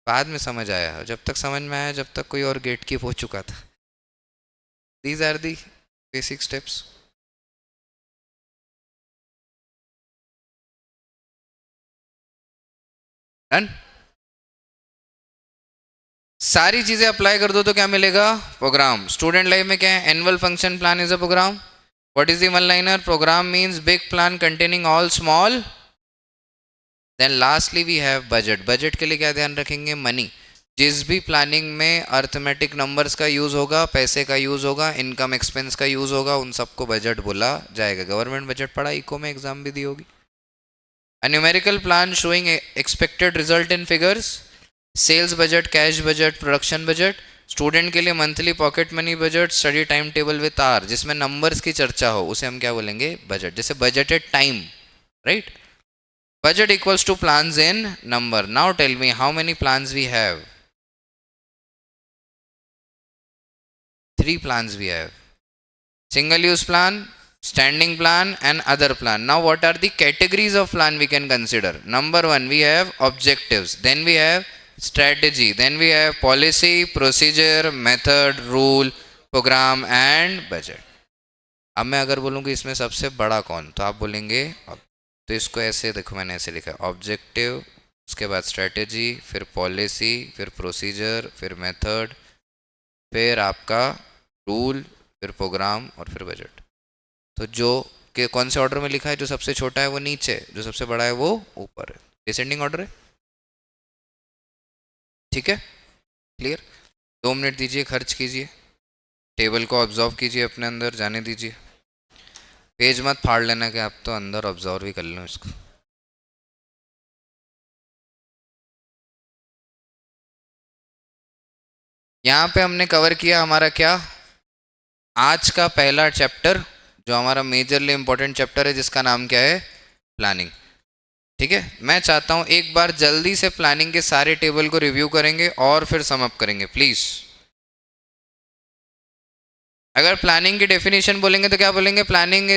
बाद में समझ आया, जब तक समझ में आया जब तक कोई और गेट कीप हो चुका था। These are the basic steps. Done. सारी चीजें अप्लाई कर दो तो क्या मिलेगा? प्रोग्राम। स्टूडेंट लाइफ में क्या है? Annual function plan is a programme. What is the one liner? Programme means big plan containing all small. Then lastly we have budget. Budget के लिए क्या ध्यान रखेंगे? मनी। जिस भी प्लानिंग में अर्थमेटिक नंबर्स का यूज होगा, पैसे का यूज होगा, इनकम एक्सपेंस का यूज होगा, उन सबको बजट बोला जाएगा। गवर्नमेंट बजट पढ़ा, इको में एग्जाम भी दी होगी। A numerical plan showing expected result in figures, sales budget, cash budget, production budget. Student के लिए monthly pocket money budget, study time table with are, जिसमें नंबर्स की चर्चा हो, उसे हम क्या बोलेंगे? बजट। जैसे budgeted time, right? Budget equals to plans in number. Now tell me how many plans we have? 3 plans we have. Single use plan, standing plan and other plan. Now what are the categories of plan we can consider? Number 1 we have objectives, then we have strategy, then we have policy, procedure, method, rule, program and budget. अब मैं अगर बोलूँ कि इसमें सबसे बड़ा कौन, तो आप बोलेंगे तो इसको ऐसे देखो, मैंने ऐसे लिखा ऑब्जेक्टिव, उसके बाद स्ट्रेटेजी, फिर पॉलिसी, फिर प्रोसीजर, फिर मेथड, फिर आपका रूल, फिर प्रोग्राम और फिर बजट। तो जो कि कौन से ऑर्डर में लिखा है? जो सबसे छोटा है वो नीचे, जो सबसे बड़ा है वो ऊपर है। डिसेंडिंग ऑर्डर है, ठीक है? क्लियर? 2 मिनट दीजिए, खर्च कीजिए, टेबल को ऑब्जर्व कीजिए, अपने अंदर जाने दीजिए। पेज मत फाड़ लेना कि आप तो अंदर ऑब्जर्व ही कर लो इसको। यहाँ पे हमने कवर किया हमारा क्या? आज का पहला चैप्टर, जो हमारा मेजरली इंपॉर्टेंट चैप्टर है, जिसका नाम क्या है? प्लानिंग। ठीक है, मैं चाहता हूं एक बार जल्दी से प्लानिंग के सारे टेबल को रिव्यू करेंगे और फिर सम अप करेंगे प्लीज। अगर प्लानिंग की डेफिनेशन बोलेंगे तो क्या बोलेंगे? Planning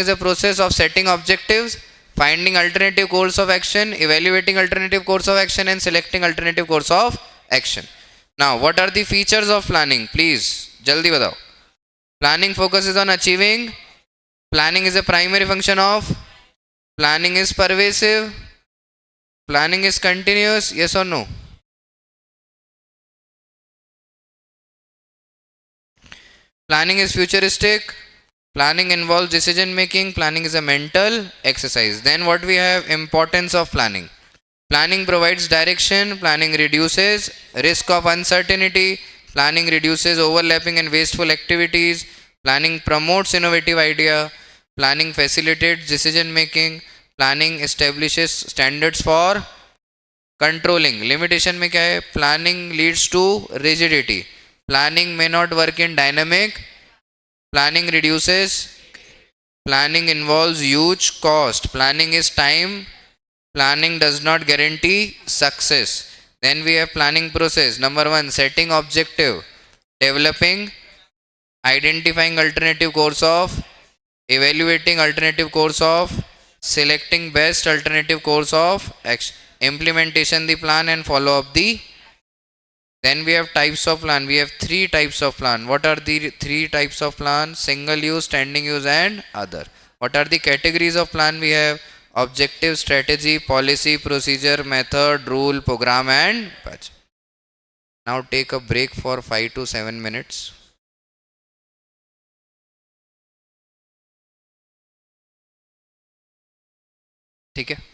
is a process of setting objectives, finding alternative course of action, evaluating alternative course of action and selecting alternative course of action. Now what are the features of planning? Please जल्दी बताओ। Planning focuses on achieving, planning is a primary function of, planning is pervasive, planning is continuous, yes और no? Planning is futuristic. Planning involves decision making. Planning is a mental exercise. Then what we have? Importance of planning. Planning provides direction. Planning reduces risk of uncertainty. Planning reduces overlapping and wasteful activities. Planning promotes innovative idea. Planning facilitates decision making. Planning establishes standards for controlling. Limitation में क्या है? Planning leads to rigidity. Planning may not work in dynamic. Planning reduces. Planning involves huge cost. Planning is time. Planning does not guarantee success. Then we have planning process. Number 1, setting objective, developing, identifying alternative course of, evaluating alternative course of, selecting best alternative course of action, implementation the plan and follow up the. Then we have types of plan. We have 3 types of plan. What are the 3 types of plan? Single use, standing use and other. What are the categories of plan? We have objective, strategy, policy, procedure, method, rule, program and budget. Now take a break for 5 to 7 minutes. ठीक है?